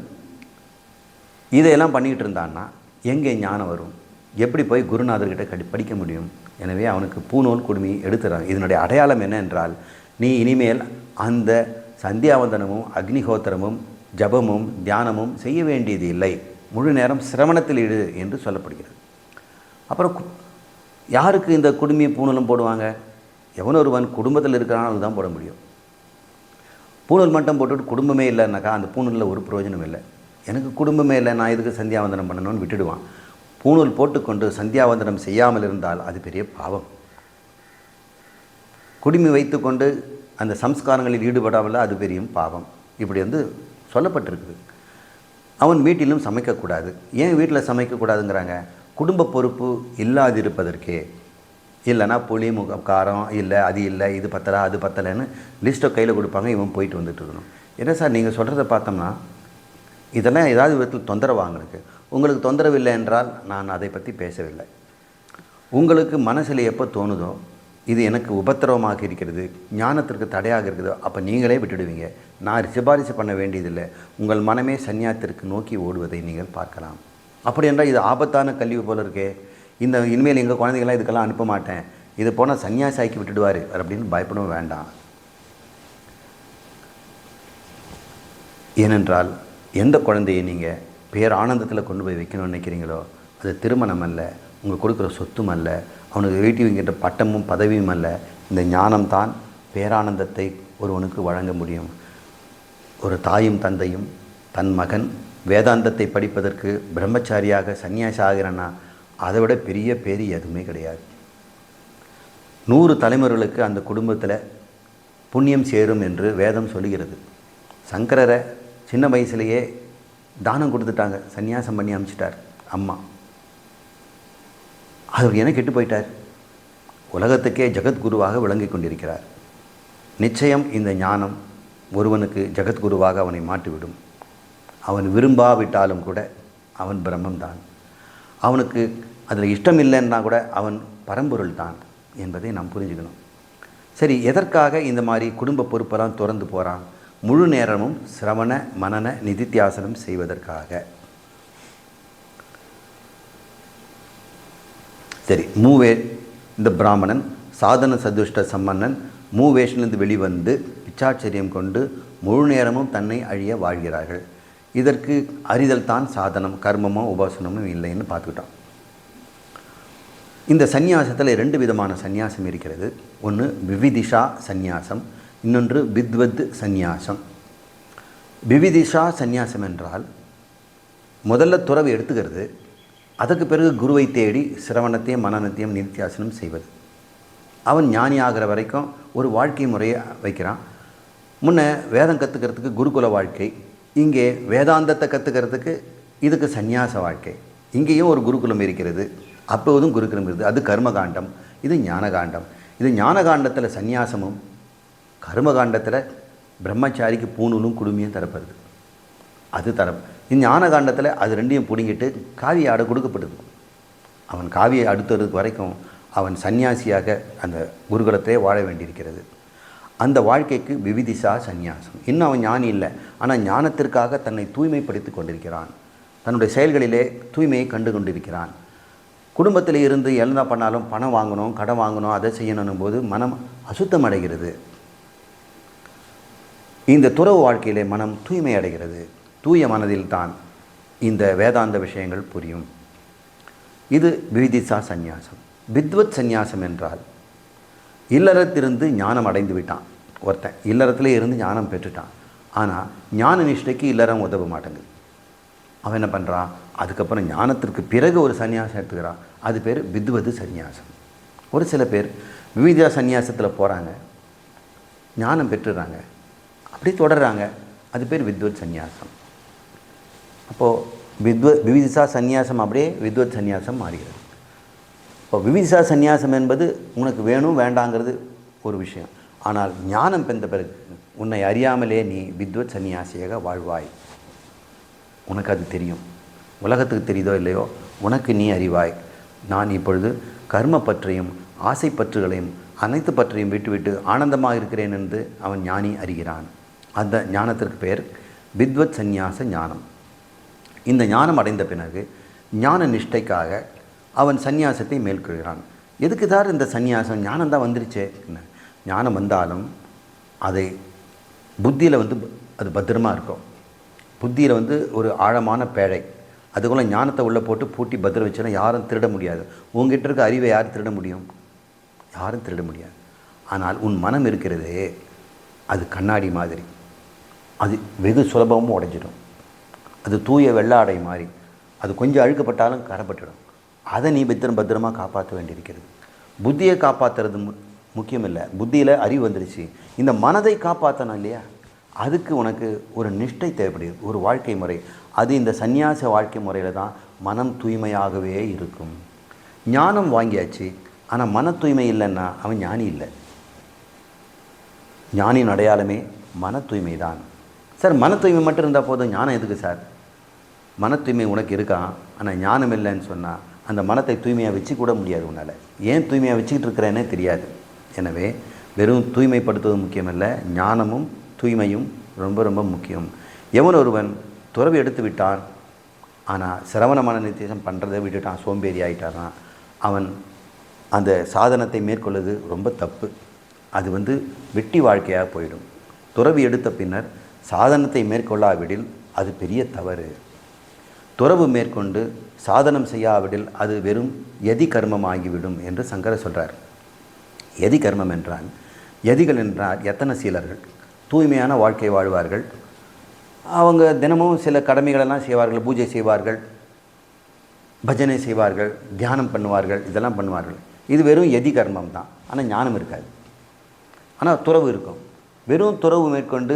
இதையெல்லாம் பண்ணிக்கிட்டு இருந்தான்னா எங்கே ஞானம் வரும்? எப்படி போய் குருநாதர்கிட்ட படிக்க முடியும்? எனவே அவனுக்கு பூநூல் குடுமி எடுத்துறாங்க. இதனுடைய அடையாளம் என்ன என்றால், நீ இனிமேல் அந்த சந்தியாவந்தனமும் அக்னிஹோத்திரமும் ஜபமும் தியானமும் செய்ய வேண்டியது இல்லை, முழு நேரம் சிரவணத்தில் ஈடு என்று சொல்லப்படுகிறது. அப்புறம் யாருக்கு இந்த குடுமியை பூநூலும் போடுவாங்க? எவனொருவன் குடும்பத்தில் இருக்கிறான் தான் போட முடியும். பூநூல் மட்டும் போட்டுவிட்டு குடும்பமே இல்லைன்னாக்கா அந்த பூநூலில் ஒரு பிரயோஜனம் இல்லை. எனக்கு குடும்பமே இல்லை, நான் இதுக்கு சந்தியாவந்தனம் பண்ணணும்னு விட்டுடுவான். பூநூல் போட்டுக்கொண்டு சந்தியாவந்தனம் செய்யாமல் இருந்தால் அது பெரிய பாவம். குடுமி வைத்துக்கொண்டு அந்த சம்ஸ்காரங்களில் ஈடுபடாமல் அது பெரிய பாவம். இப்படி சொல்லப்பட்டிருக்குது. அவன் வீட்டிலும் சமைக்கக்கூடாது. ஏன் வீட்டில் சமைக்கக்கூடாதுங்கிறாங்க? குடும்ப பொறுப்பு இல்லாதிருப்பதற்கே. இல்லைனா புளி காரம் இல்லை, அது இல்லை, இது பத்தலை, அது பத்தலைன்னு லிஸ்ட்டை கையில் கொடுப்பாங்க. இவன் போயிட்டு வந்துட்டு இருக்கணும். என்ன சார் நீங்கள் சொல்கிறத பார்த்தோம்னா இதெல்லாம் ஏதாவது விதத்தில் தொந்தரவாங்களுக்கு. உங்களுக்கு தொந்தரவு இல்லை என்றால் நான் அதை பற்றி பேசவில்லை. உங்களுக்கு மனசில் எப்போ தோணுதோ இது எனக்கு உபத்திரவமாக இருக்கிறது, ஞானத்திற்கு தடையாக இருக்குதோ, அப்போ நீங்களே விட்டுடுவீங்க. நான் சிபாரிசு பண்ண வேண்டியதில்லை. உங்கள் மனமே சன்னியாசத்திற்கு நோக்கி ஓடுவதை நீங்கள் பார்க்கலாம். அப்படி என்றால் இது ஆபத்தான கல்வி போல இருக்கே, இனிமேல் எங்கள் குழந்தைகளாம் இதுக்கெல்லாம் அனுப்ப மாட்டேன், இது போனால் சன்னியாசி ஆக்கி விட்டுடுவார் அப்படின்னு பயப்படவும் வேண்டாம். ஏனென்றால் எந்த குழந்தையை நீங்கள் பேரானந்தத்தில் கொண்டு போய் வைக்கணும்னு நினைக்கிறீங்களோ அது திருமணம் அல்ல, உங்களுக்கு கொடுக்குற சொத்தும் அல்ல, அவனுக்கு வீட்டி வைக்கின்ற பட்டமும் பதவியும் அல்ல. இந்த ஞானம்தான் பேரானந்தத்தை ஒருவனுக்கு வழங்க முடியும். ஒரு தாயும் தந்தையும் தன் மகன் வேதாந்தத்தை படிப்பதற்கு பிரம்மச்சாரியாக சன்னியாசி ஆகிறன்னா அதை விட பெரிய பேர் எதுவுமே கிடையாது. 100 தலைமுறைகளுக்கு அந்த குடும்பத்தில் புண்ணியம் சேரும் என்று வேதம் சொல்லுகிறது. சங்கரரை சின்ன வயசுலேயே தானம் கொடுத்துட்டாங்க, சன்னியாசம் பண்ணி அனுப்பிச்சிட்டார் அம்மா. அவர் என்ன கெட்டு போயிட்டார்? உலகத்துக்கே ஜெகத்குருவாக விளங்கி கொண்டிருக்கிறார். நிச்சயம் இந்த ஞானம் ஒருவனுக்கு ஜெகத்குருவாக அவனை மாற்றிவிடும். அவன் விரும்பாவிட்டாலும் கூட அவன் பிரம்மம்தான். அவனுக்கு அதில் இஷ்டம் இல்லைன்னா கூட அவன் பரம்பொருள் தான் என்பதை நாம் புரிஞ்சுக்கணும். சரி, எதற்காக இந்த மாதிரி குடும்ப பொறுப்பெல்லாம் திறந்து போகிறான்? முழு நேரமும் சிரவண மனன நிதித்தியாசனம் செய்வதற்காக. சரி, இந்த பிராமணன் சாதன சதுஷ்ட சம்பன்னன் மூவேஷனிலிருந்து வெளிவந்து பிச்சாச்சரியம் கொண்டு முழு நேரமும் தன்னை அழிய வாழ்கிறார்கள். இதற்கு அறிதல் தான் சாதனம், கர்மமோ உபாசனமும் இல்லைன்னு பார்த்துக்கிட்டோம். இந்த சந்நியாசத்தில் 2 விதமான சந்நியாசம் இருக்கிறது. ஒன்று விவிதிஷா சந்நியாசம், இன்னொன்று வித்வத் சந்நியாசம். விவிதிஷா சந்நியாசம் என்றால் முதல்ல துறவை எடுத்துக்கிறது, அதற்கு பிறகு குருவை தேடி சிரவணத்தையும் மனநத்தையும் நித்தியாசனம் செய்வது. அவன் ஞானி ஆகிற வரைக்கும் ஒரு வாழ்க்கை முறையை வைக்கிறான். முன்ன வேதம் கற்றுக்கிறதுக்கு குருகுல வாழ்க்கை, இங்கே வேதாந்தத்தை கற்றுக்கிறதுக்கு இதுக்கு சந்நியாச வாழ்க்கை. இங்கேயும் ஒரு குருகுலம் இருக்கிறது, அப்போதும் குருகுலம் இருக்குது. அது கர்மகாண்டம், இது ஞானகாண்டம். இது ஞானகாண்டத்தில் சந்நியாசமும், கர்மகாண்டத்தில் பிரம்மச்சாரிக்கு பூணூலும் குடுமியும் தரப்படுது. அது இந்த ஞானகாண்டத்தில் அது 2ஐயும் பிடுங்கிட்டு காவிய ஆடை கொடுக்கப்படுது. அவன் காவியை அடுத்ததுக்கு வரைக்கும் அவன் சன்னியாசியாக அந்த குருகுலத்திலே வாழ வேண்டியிருக்கிறது. அந்த வாழ்க்கைக்கு விவிதிஷா சந்நியாசம். இன்னும் அவன் ஞானி இல்லை, ஆனால் ஞானத்திற்காக தன்னை தூய்மைப்படுத்தி கொண்டிருக்கிறான். தன்னுடைய செயல்களிலே தூய்மையை கண்டு கொண்டிருக்கிறான். குடும்பத்தில் இருந்து என்ன பண்ணாலும் பணம் வாங்கணும், கடன் வாங்கணும், அதை செய்யணும் போது மனம் அசுத்தம் அடைகிறது. இந்த துறவு வாழ்க்கையிலே மனம் தூய்மை அடைகிறது. தூய மனதில் தான் இந்த வேதாந்த விஷயங்கள் புரியும். இது விவிதிஷா சந்நியாசம். வித்வத் சந்நியாசம் என்றால் இல்லறத்திலிருந்து ஞானம் அடைந்து விட்டான் ஒருத்தன், இல்லறத்திலே இருந்து ஞானம் பெற்றுட்டான். ஆனால் ஞான நிஷ்டைக்கு இல்லறம் உதவ மாட்டேங்குது. அவன் என்ன பண்ணுறான், அதுக்கப்புறம் ஞானத்திற்கு பிறகு ஒரு சன்னியாசம் எடுத்துக்கிறான். அது பேர் வித்வது சந்நியாசம். ஒரு சில பேர் விவிதா சந்நியாசத்தில் போகிறாங்க, ஞானம் பெற்றுடுறாங்க, அப்படி தொடர்றாங்க. அது பேர் வித்வத் சந்நியாசம். அப்போது விவிதிசா சந்நியாசம் அப்படியே வித்வத் சந்நியாசம் மாறுகிறது. இப்போ விவிதிசா சந்நியாசம் என்பது உனக்கு வேணும் வேண்டாங்கிறது ஒரு விஷயம். ஆனால் ஞானம் பெற்ற பிறகு உன்னை அறியாமலே நீ வித்வத் சந்நியாசியாக வாழ்வாய். உனக்கு அது தெரியும். உலகத்துக்கு தெரியுதோ இல்லையோ, உனக்கு நீ அறிவாய். நான் இப்பொழுது கர்ம பற்றையும் ஆசை பற்றுகளையும் அனைத்து பற்றையும் விட்டுவிட்டு ஆனந்தமாக இருக்கிறேன் என்று அவன் ஞானி அறிகிறான். அந்த ஞானத்திற்கு பெயர் வித்வத் சந்நியாச ஞானம். இந்த ஞானம் அடைந்த பிறகு ஞான நிஷ்டைக்காக அவன் சந்நியாசத்தை மேற்கொள்கிறான். எதுக்கு தான் இந்த சந்நியாசம்? ஞானம் தான் வந்துருச்சே. ஞானம் வந்தாலும் அதை புத்தியில் அது பத்திரமா இருக்கும். புத்தியில் ஒரு ஆழமான பேழை, அதுக்குள்ளே ஞானத்தை உள்ளே போட்டு பூட்டி பத்திரம் வச்சுன்னா யாரும் திருட முடியாது. உங்ககிட்ட இருக்க அறிவை யார் திருட முடியும்? யாரும் திருட முடியாது. ஆனால் உன் மனம் இருக்கிறதே, அது கண்ணாடி மாதிரி, அது வெகு சுலபமும் உடைஞ்சிடும். அது தூய வெள்ளாடை மாதிரி, அது கொஞ்சம் அழுக்கப்பட்டாலும் கரைப்பட்டுடும். அதை நீ பத்திரமாக காப்பாற்ற வேண்டியிருக்கிறது. புத்தியை காப்பாற்றுறது முக்கியம் இல்லை. புத்தியில் அறிவு வந்துடுச்சு, இந்த மனதை காப்பாற்றணும் இல்லையா? அதுக்கு உனக்கு ஒரு நிஷ்டை தேவைப்படுது, ஒரு வாழ்க்கை முறை. அது இந்த சந்நியாச வாழ்க்கை முறையில் தான் மனம் தூய்மையாகவே இருக்கும். ஞானம் வாங்கியாச்சு, ஆனால் மன தூய்மை இல்லைன்னா அவன் ஞானி இல்லை. ஞானியின் அடையாளமே மன தூய்மை தான். சார், மன தூய்மை மட்டும் இருந்தால் போதும், ஞானம் எதுக்கு சார்? மன தூய்மை உனக்கு இருக்கான், ஆனால் ஞானம் இல்லைன்னு சொன்னால் அந்த மனத்தை தூய்மையாக வச்சு கூட முடியாது உன்னால். ஏன் தூய்மையாக வச்சுக்கிட்டு இருக்கிறேன்னே தெரியாது. எனவே வெறும் தூய்மைப்படுத்துவது முக்கியமல்ல, ஞானமும் தூய்மையும் ரொம்ப ரொம்ப முக்கியம். எவன் ஒருவன் துறவு எடுத்து விட்டான், ஆனால் சிரவண மன நித்தியம் பண்ணுறதை விட்டுட்டான், சோம்பேறி ஆகிட்டான்னா, அவன் அந்த சாதனத்தை மேற்கொள்வது ரொம்ப தப்பு. அது வெட்டி வாழ்க்கையாக போயிடும். துறவு எடுத்த பின்னர் சாதனத்தை மேற்கொள்ளாவிடில் அது பெரிய தவறு. துறவு மேற்கொண்டு சாதனம் செய்யாவிடில் அது வெறும் யதி கர்மம் ஆகிவிடும் என்று சங்கரர் சொல்கிறார். யதி கர்மம் என்றால், யதிகள் என்றால் எத்தனை சீலர்கள் தூய்மையான வாழ்க்கை வாழ்வார்கள். அவங்க தினமும் சில கடமைகளெல்லாம் செய்வார்கள், பூஜை செய்வார்கள், பஜனை செய்வார்கள், தியானம் பண்ணுவார்கள், இதெல்லாம் பண்ணுவார்கள். இது வெறும் யதி கர்மம் தான். ஆனால் ஞானம் இருக்காது. ஆனால் துறவு இருக்கும். வெறும் துறவு மேற்கொண்டு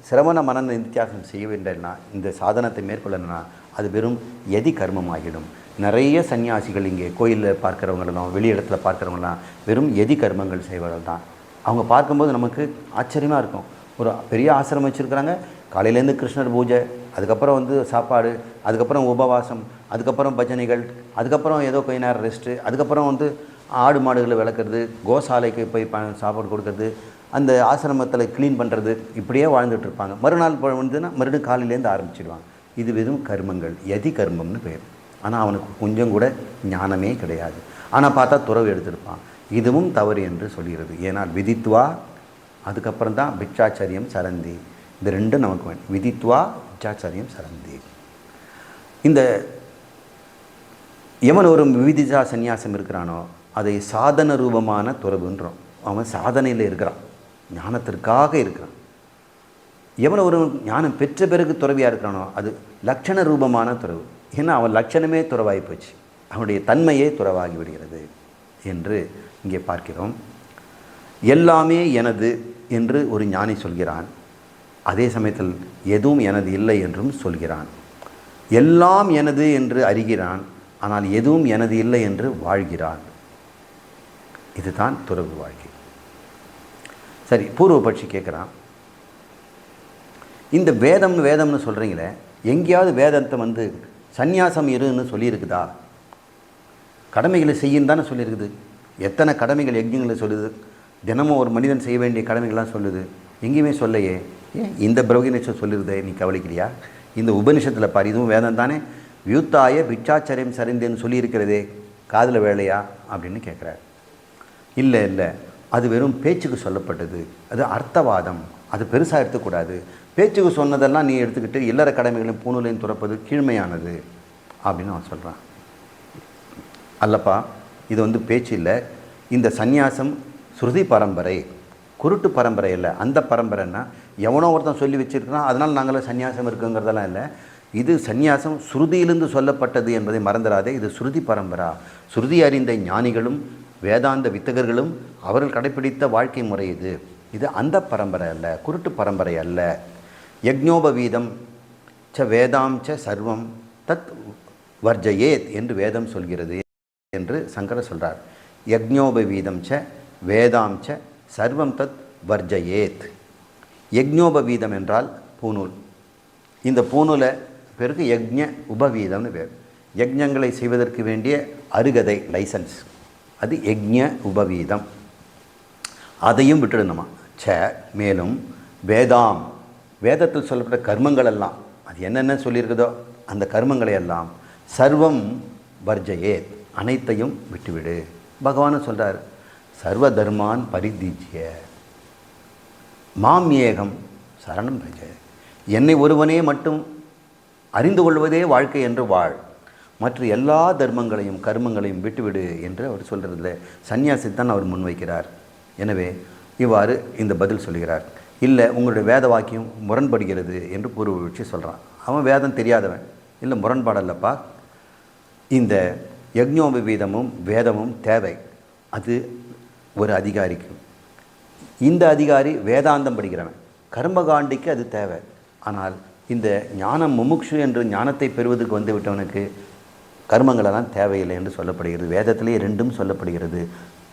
சிரவண மன நித்தியாசம் செய்ய வேண்டாம்னா, இந்த சாதனத்தை மேற்கொள்ளணும்னா அது வெறும் யதி கர்மம் ஆகிடும். நிறைய சன்னியாசிகள் இங்கே கோயிலில் பார்க்குறவங்களும் வெளி இடத்துல பார்க்குறவங்களாம் வெறும் யதி கர்மங்கள் செய்வர்கள் தான். அவங்க பார்க்கும்போது நமக்கு ஆச்சரியமாக இருக்கும். ஒரு பெரிய ஆசிரமம் வச்சுருக்கிறாங்க, காலையிலேருந்து கிருஷ்ணர் பூஜை, அதுக்கப்புறம் சாப்பாடு, அதுக்கப்புறம் உபவாசம், அதுக்கப்புறம் பஜனைகள், அதுக்கப்புறம் ஏதோ கொஞ்ச நேரம் ரெஸ்ட்டு, அதுக்கப்புறம் ஆடு மாடுகளை வளர்க்குறது, கோசாலைக்கு போய் சாப்பாடு கொடுக்கறது, அந்த ஆசிரமத்தில் க்ளீன் பண்ணுறது, இப்படியே வாழ்ந்துட்டு இருப்பாங்க. மறுநாள் மறுபடியும் காலையிலேருந்து ஆரம்பிச்சிடுவாங்க. இது வெறும் கர்மங்கள், யதி கர்மம்னு பேர். ஆனால் அவனுக்கு கொஞ்சம் கூட ஞானமே கிடையாது. ஆனால் பார்த்தா துறவு எடுத்திருப்பான். இதுவும் தவறு என்று சொல்கிறது. ஏன்னால் விதித்வா, அதுக்கப்புறம் தான் பிட்சாச்சரியம் சரந்தி. இந்த ரெண்டும் நமக்கு வேணும். விதித்வா பிட்சாச்சரியம் சரந்தி. இந்த எவன் ஒரு விவிதிசா சந்நியாசம் இருக்கிறானோ அதை சாதன ரூபமான துறவுன்றோம். அவன் சாதனையில் இருக்கிறான், ஞானத்திற்காக இருக்கிறான். எவன் ஒரு ஞானம் பெற்ற பிறகு துறவியாக இருக்கிறானோ அது லட்சண ரூபமான துறவு. ஏன்னா அவன் லட்சணமே துறவாகி போச்சு, அவனுடைய தன்மையே துறவாகி விடுகிறது என்று இங்கே பார்க்கிறோம். எல்லாமே எனது என்று ஒரு ஞானி சொல்கிறான், அதே சமயத்தில் எதுவும் எனது இல்லை என்றும் சொல்கிறான். எல்லாம் எனது என்று அறிகிறான், ஆனால் எதுவும் எனது இல்லை என்று வாழ்கிறான். இதுதான் துறவு வாழ்க்கை. சரி, பூர்வபட்சி கேட்குறான், இந்த வேதம்னு சொல்கிறீங்களே, எங்கேயாவது வேதத்தை சந்நியாசம் இருன்னு சொல்லியிருக்குதா? கடமைகளை செய்யுன்னு தானே சொல்லியிருக்குது. எத்தனை கடமைகள் யஜ்ஞங்களை சொல்லுது, தினமும் ஒரு மனிதன் செய்ய வேண்டிய கடமைகள்லாம் சொல்லுது. எங்கேயுமே சொல்லையே. ஏன் இந்த பிரகநிஷம் சொல்லிருதே, நீ கவலைக்கிறியா? இந்த உபனிஷத்தில் பாரு, இதுவும் வேதம் தானே. வியூத்தாய பிட்சாச்சரியம் சரிந்தேன்னு சொல்லியிருக்கிறதே, காதில் வேலையா அப்படின்னு கேட்குறாரு. இல்லை இல்லை, அது வெறும் பேச்சுக்கு சொல்லப்பட்டது, அது அர்த்தவாதம், அது பெருசாக எடுத்துக்கூடாது. பேச்சுக்கு சொன்னதெல்லாம் நீ எடுத்துக்கிட்டு இல்லற கடமைகளையும் பூணூலையும் துறப்பது கீழ்மையானது அப்படின்னு அவன் சொல்கிறான். அல்லப்பா, இது வந்து பேச்சு இல்லை. இந்த சந்நியாசம் ஸ்ருதி பரம்பரை, குருட்டு பரம்பரை இல்லை. அந்த பரம்பரைன்னா எவனோ ஒருத்தன் சொல்லி வச்சுருக்கான், அதனால் நாங்களும் சந்நியாசம் இருக்குங்கிறதெல்லாம் இல்லை. இது சந்நியாசம் ஸ்ருதியிலிருந்து சொல்லப்பட்டது என்பதை மறந்துடாதே. இது ஸ்ருதி பரம்பரா. ஸ்ருதி அறிந்த ஞானிகளும் வேதாந்த வித்தகர்களும் அவர்கள் கடைப்பிடித்த வாழ்க்கை முறை இது. இது அந்த பரம்பரை அல்ல, குருட்டு பரம்பரை அல்ல. யக்ஞோபவீதம் ச வேதாம் ச சர்வம் தத் வர்ஜயேத் என்று வேதம் சொல்கிறது என்று சங்கரர் சொல்கிறார். யக்ஞோபவீதம் ச வேதாம் ச சர்வம் தத் வர்ஜயேத். யக்ஞோபவீதம் என்றால் பூநூல். இந்த பூநூலை பேருக்கு யக்ஞ உபவீதம்னு பேர். யக்ஞங்களை செய்வதற்கு வேண்டிய அருகதை, லைசன்ஸ், அது யக்ஞ உபவீதம். அதையும் விட்டுடணுமா. மேலும் வேதாம், வேதத்தில் சொல்லப்பட்ட கர்மங்கள் எல்லாம், அது என்னென்ன சொல்லியிருக்குதோ அந்த கர்மங்களை எல்லாம் சர்வம் வர்ஜயேத், அனைத்தையும் விட்டுவிடு. பகவான் சொல்கிறார், சர்வ தர்மான் பரிதீஜ்ய மாம் ஏகம் சரணம் பஜ. என்னை ஒருவனே மட்டும் அறிந்து கொள்வதே வாழ்க்கை என்று வாழ், மற்ற எல்லா தர்மங்களையும் கர்மங்களையும் விட்டுவிடு என்று அவர் சொல்கிறதில்ல. சந்நியாசித்தான் அவர் முன்வைக்கிறார். எனவே இவ்வாறு இந்த பதில் சொல்கிறார். இல்லை, உங்களுடைய வேத வாக்கியம் முரண்படுகிறது என்று பூர்வபட்சி சொல்கிறான். அவன் வேதம் தெரியாதவன். இல்லை, முரண்பாடல்லப்பா, இந்த யக்ஞோபவீதமும் வேதமும் தேவை. அது ஒரு அதிகாரிக்கு. இந்த அதிகாரி வேதாந்தம் படிக்கிறவன், கர்மகாண்டிக்கு அது தேவை. ஆனால் இந்த ஞானம் முமுக்ஷு என்று ஞானத்தை பெறுவதற்கு வந்து விட்டவனுக்கு கர்மங்களெல்லாம் தேவையில்லை என்று சொல்லப்படுகிறது. வேதத்திலேயே ரெண்டும் சொல்லப்படுகிறது.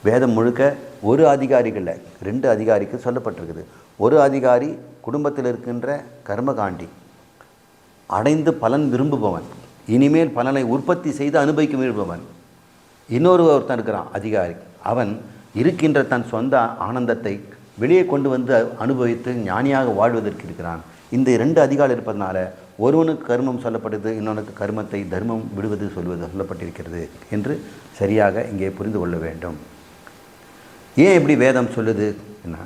வேதம் முழுக்க ஒரு அதிகாரிகளில் 2 அதிகாரிக்கு சொல்லப்பட்டிருக்குது. ஒரு அதிகாரி குடும்பத்தில் இருக்கின்ற கர்மகாண்டி, அடைந்து பலன் விரும்புபவன், இனிமேல் பலனை உற்பத்தி செய்து அனுபவிக்க விரும்புபவன். ஒருத்தன் இருக்கிறான் அதிகாரி, அவன் இருக்கின்ற தன் சொந்த ஆனந்தத்தை வெளியே கொண்டு வந்து அனுபவித்து ஞானியாக வாழ்வதற்கு இருக்கிறான். இந்த 2 அதிகாரி இருப்பதனால ஒருவனுக்கு கர்மம் சொல்லப்படுது, இன்னொருக்கு கர்மத்தை தர்மம் விடுவது சொல்லப்பட்டிருக்கிறது என்று சரியாக இங்கே புரிந்து கொள்ள வேண்டும். ஏன் இப்படி வேதம் சொல்லுது என்ன?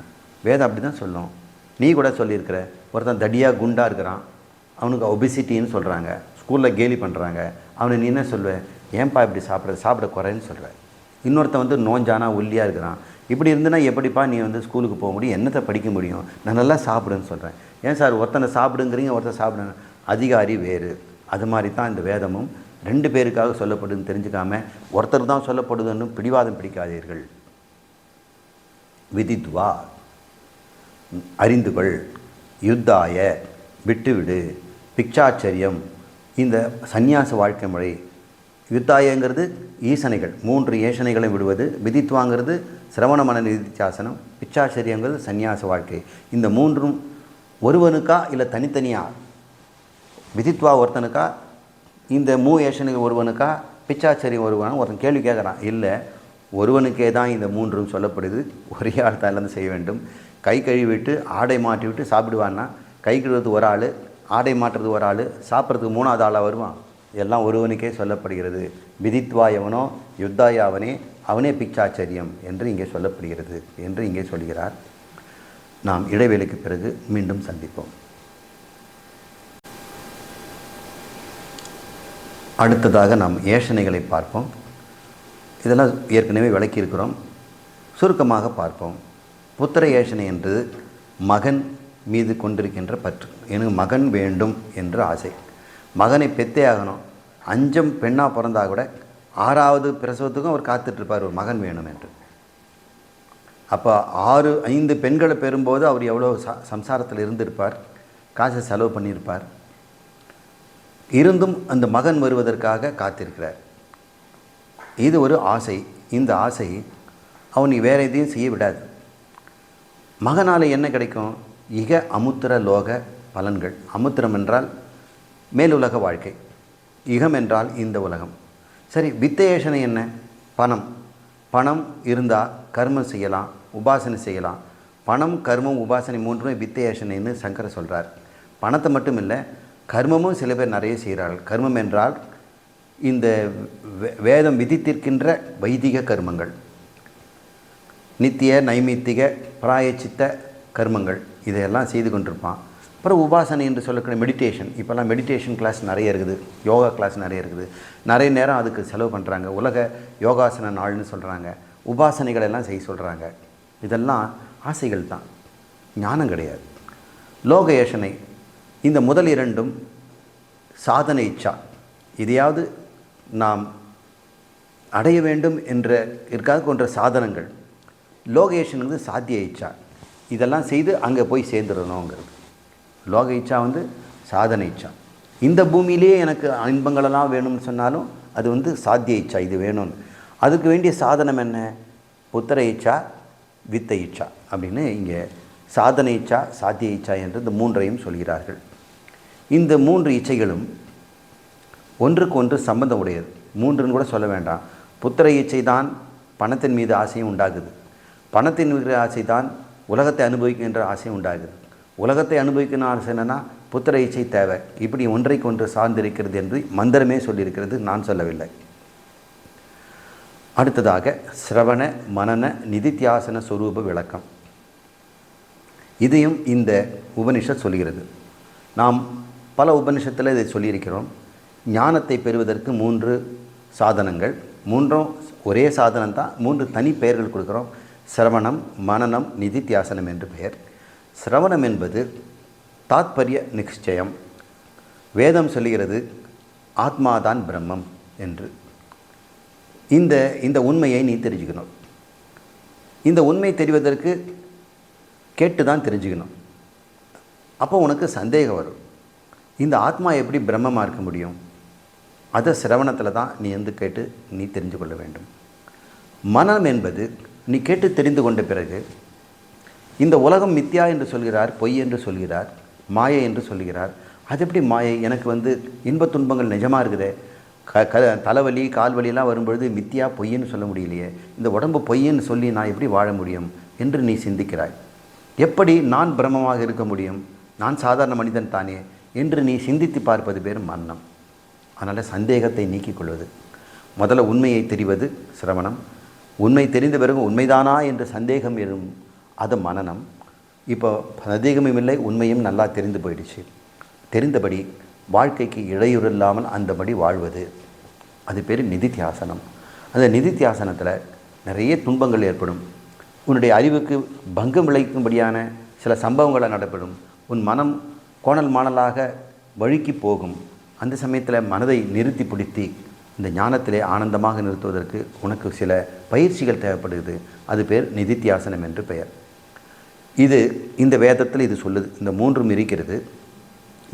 வேதம் அப்படி தான் சொல்லும். நீ கூட சொல்லியிருக்கிற, ஒருத்தன் தடியாக குண்டாக இருக்கிறான், அவனுக்கு ஒபிசிட்டின்னு சொல்கிறாங்க, ஸ்கூலில் கேலி பண்ணுறாங்க. அவனை நீ என்ன சொல்வேன்? ஏன்பா இப்படி சாப்பிட குறைன்னு சொல்கிறேன். இன்னொருத்தன் வந்து நோஞ்சானா ஒல்லியாக இருக்கிறான். இப்படி இருந்துன்னா எப்படிப்பா நீ வந்து ஸ்கூலுக்கு போக முடியும், என்னத்தை படிக்க முடியும்? நான் நல்லா சாப்பிடுன்னு சொல்கிறேன். ஏன் சார் ஒருத்தனை சாப்பிடுங்கிறீங்க, ஒருத்தன் சாப்பிடுங்க? அதிகாரி வேறு. அது மாதிரி தான் இந்த வேதமும் 2 பேருக்காக சொல்லப்படுதுன்னு தெரிஞ்சுக்காமல் ஒருத்தர் தான் சொல்லப்படுதுன்னு பிடிவாதம் பிடிக்காதீர்கள். விதித்வா, அறிந்துகொள், யுத்தாய, விட்டுவிடு, பிக்ஷாச்சரியம், இந்த சந்நியாச வாழ்க்கை முறை. யுத்தாயங்கிறது ஈசனைகள், 3 ஏசனைகளை விடுவது. விதித்வாங்கிறது சிரவண மன நிதித்தியாசனம். பிச்சாச்சரியங்கிறது சந்நியாச வாழ்க்கை. இந்த 3ம் ஒருவனுக்கா இல்லை தனித்தனியா? விதித்வா ஒருத்தனுக்கா, இந்த ஏசனைகள் ஒருவனுக்கா, பிச்சாச்சரியம் ஒருத்தன் கேள்வி கேட்குறான். இல்லை, ஒருவனுக்கே தான் இந்த 3ம் சொல்லப்படுது. ஒரே ஆள் தான் செய்ய வேண்டும். கை கழுவிட்டு ஆடை மாற்றிவிட்டு சாப்பிடுவான்னா, கை கழுவுறது ஒரு ஆள், ஆடை மாற்றுறது ஒரு ஆள், சாப்பிட்றதுக்கு 3வது ஆளாக வருவான். எல்லாம் ஒருவனுக்கே சொல்லப்படுகிறது. விதித்வா எவனோ, யுத்தாய அவனே பிச்சாச்சரியம் என்று இங்கே சொல்லப்படுகிறது என்று இங்கே சொல்கிறார். நாம் இடைவேளைக்கு பிறகு மீண்டும் சந்திப்போம். அடுத்ததாக நாம் ஏஷனைகளை பார்ப்போம். இதெல்லாம் ஏற்கனவே விளக்கியிருக்கிறோம். சுருக்கமாக பார்ப்போம். புத்திர ஏஷனை என்று மகன் மீது கொண்டிருக்கின்ற பற்று. எனக்கு மகன் வேண்டும் என்று ஆசை. மகனை பெத்தே ஆகணும். 5 பெண்ணாக பிறந்தா கூட 6வது பிரசவத்துக்கும் அவர் காத்துட்ருப்பார், ஒரு மகன் வேணும் என்று. அப்போ 5 பெண்களை பெறும்போது அவர் எவ்வளோ சம்சாரத்தில் இருந்திருப்பார், காசை செலவு பண்ணியிருப்பார். இருந்தும் அந்த மகன் வருவதற்காக காத்திருக்கிறார். இது ஒரு ஆசை. இந்த ஆசை அவனை வேறு எதையும் செய்ய விடாது. மகனால் என்ன கிடைக்கும்? இக அமுத்திர லோக பலன்கள். அமுத்திரம் என்றால் மேலுலக வாழ்க்கை, இகம் என்றால் இந்த உலகம். சரி, வித்தேஷனை என்ன? பணம். பணம் இருந்தால் கர்மம் செய்யலாம், உபாசனை செய்யலாம். பணம், கர்மம், உபாசனை 3மே வித்தேஷனைன்னு சங்கரர் சொல்கிறார். பணத்தை மட்டும் இல்லை, கர்மமும் சில பேர் நிறைய செய்கிறார்கள். கர்மம் என்றால் இந்த வேதம் விதித்திருக்கின்ற வைதிக கர்மங்கள், நித்திய நைமித்திக பிராயச்சித்த கர்மங்கள், இதையெல்லாம் செய்து கொண்டிருப்பான். அப்புறம் உபாசனை என்று சொல்லக்கூடிய மெடிடேஷன். இப்போல்லாம் மெடிடேஷன் கிளாஸ் நிறைய இருக்குது, யோகா கிளாஸ் நிறைய இருக்குது, நிறைய நேரம் அதுக்கு செலவு பண்ணுறாங்க. உலக யோகாசன நாள்னு சொல்கிறாங்க, உபாசனைகள் எல்லாம் செய்ய சொல்கிறாங்க. இதெல்லாம் ஆசைகள் தான், ஞானம் கிடையாது. லோக ஏஷனை, இந்த முதல் இரண்டும் சாதனை இச்சா, இதையாவது நாம் அடைய வேண்டும் என்ற இருக்காது கொன்ற சாதனங்கள். லோகேஷன் வந்து சாத்திய இச்சா, இதெல்லாம் செய்து அங்கே போய் சேர்ந்துடணுங்கிறது. லோக இச்சா வந்து சாதனை இச்சா. இந்த பூமியிலே எனக்கு இன்பங்களெல்லாம் வேணும்னு சொன்னாலும் அது வந்து சாத்திய இச்சா, இது வேணும்னு. அதுக்கு வேண்டிய சாதனம் என்ன? புத்திர இச்சா, வித்த இச்சா அப்படின்னு இங்கே சாதனை இச்சா, சாத்திய இச்சா என்று இந்த மூன்றையும் சொல்கிறார்கள். இந்த மூன்று இச்சைகளும் ஒன்றுக்கு ஒன்று சம்பந்தம் உடையது. மூன்றுன்னு கூட சொல்ல வேண்டாம். புத்திர இச்சை தான் பணத்தின் மீது ஆசையும் உண்டாகுது, பணத்தின் மீது ஆசை தான் உலகத்தை அனுபவிக்கின்ற ஆசையும் உண்டாகுது. உலகத்தை அனுபவிக்கின்ற ஆசை என்னென்னா புத்திர இச்சை தேவை. இப்படி ஒன்றைக்கு ஒன்று சார்ந்திருக்கிறது என்று மந்திரமே சொல்லியிருக்கிறது, நான் சொல்லவில்லை. அடுத்ததாக சிரவண மனன நிதித்தியாசன ஸ்வரூப விளக்கம். இதையும் இந்த உபனிஷத் சொல்கிறது. நாம் பல உபனிஷத்தில் இதை சொல்லியிருக்கிறோம். ஞானத்தை பெறுவதற்கு 3 சாதனங்கள், 3ம் ஒரே சாதனம் தான், 3 தனி பெயர்கள் கொடுக்குறோம். சிரவணம், மனனம், நிதித்தியாசனம் என்று பெயர். சிரவணம் என்பது தாத்பரிய நிச்சயம். வேதம் சொல்லுகிறது ஆத்மாதான் பிரம்மம் என்று. இந்த உண்மையை நீ தெரிஞ்சுக்கணும். இந்த உண்மை தெரிவதற்கு கேட்டு தான் தெரிஞ்சுக்கணும். அப்போ உனக்கு சந்தேகம் வரும், இந்த ஆத்மா எப்படி பிரம்மமாக இருக்க முடியும்? அதை சிரவணத்தில் தான் நீ கேட்டு நீ தெரிந்து கொள்ள வேண்டும். மனம் என்பது நீ கேட்டு தெரிந்து கொண்ட பிறகு இந்த உலகம் மித்யா என்று சொல்கிறார், பொய் என்று சொல்கிறார், மாயை என்று சொல்கிறார். அது எப்படி மாயை? எனக்கு இன்பத் துன்பங்கள் நிஜமாக இருக்குதே, தலைவலி கால்வலியெல்லாம் வரும்பொழுது மித்யா பொய்ன்னு சொல்ல முடியலையே, இந்த உடம்பு பொய்ன்னு சொல்லி நான் எப்படி வாழ முடியும் என்று நீ சிந்திக்கிறாய். எப்படி நான் பிரம்மமாக இருக்க முடியும், நான் சாதாரண மனிதன் தானே என்று நீ சிந்தித்து பார்ப்பது பேர் மன்னம். அதனால் சந்தேகத்தை நீக்கிக் கொள்வது. முதல்ல உண்மையை தெரிவது சிரவணம். உண்மை தெரிந்த பிறகு உண்மைதானா என்று சந்தேகம் எழும், அது மனனம். இப்போ சந்தேகமும் இல்லை, உண்மையும் நல்லா தெரிந்து போயிடுச்சு. தெரிந்தபடி வாழ்க்கைக்கு இடையூறு இல்லாமல் அந்தபடி வாழ்வது, அது பேர் நிதித்தியாசனம். அந்த நிதித்தியாசனத்தில் நிறைய துன்பங்கள் ஏற்படும். உன்னுடைய அறிவுக்கு பங்கம் விளைக்கும்படியான சில சம்பவங்களை நடைபெறும். உன் மனம் கோணல் மாணலாக வழுக்கி போகும். அந்த சமயத்தில் மனதை நிறுத்தி பிடித்தி இந்த ஞானத்திலே ஆனந்தமாக நிறுத்துவதற்கு உனக்கு சில பயிற்சிகள் தேவைப்படுகிறது. அது பேர் நிதித்தியாசனம் என்று பெயர். இந்த வேதத்தில் இது சொல்லுது. இந்த 3ம் இருக்கிறது.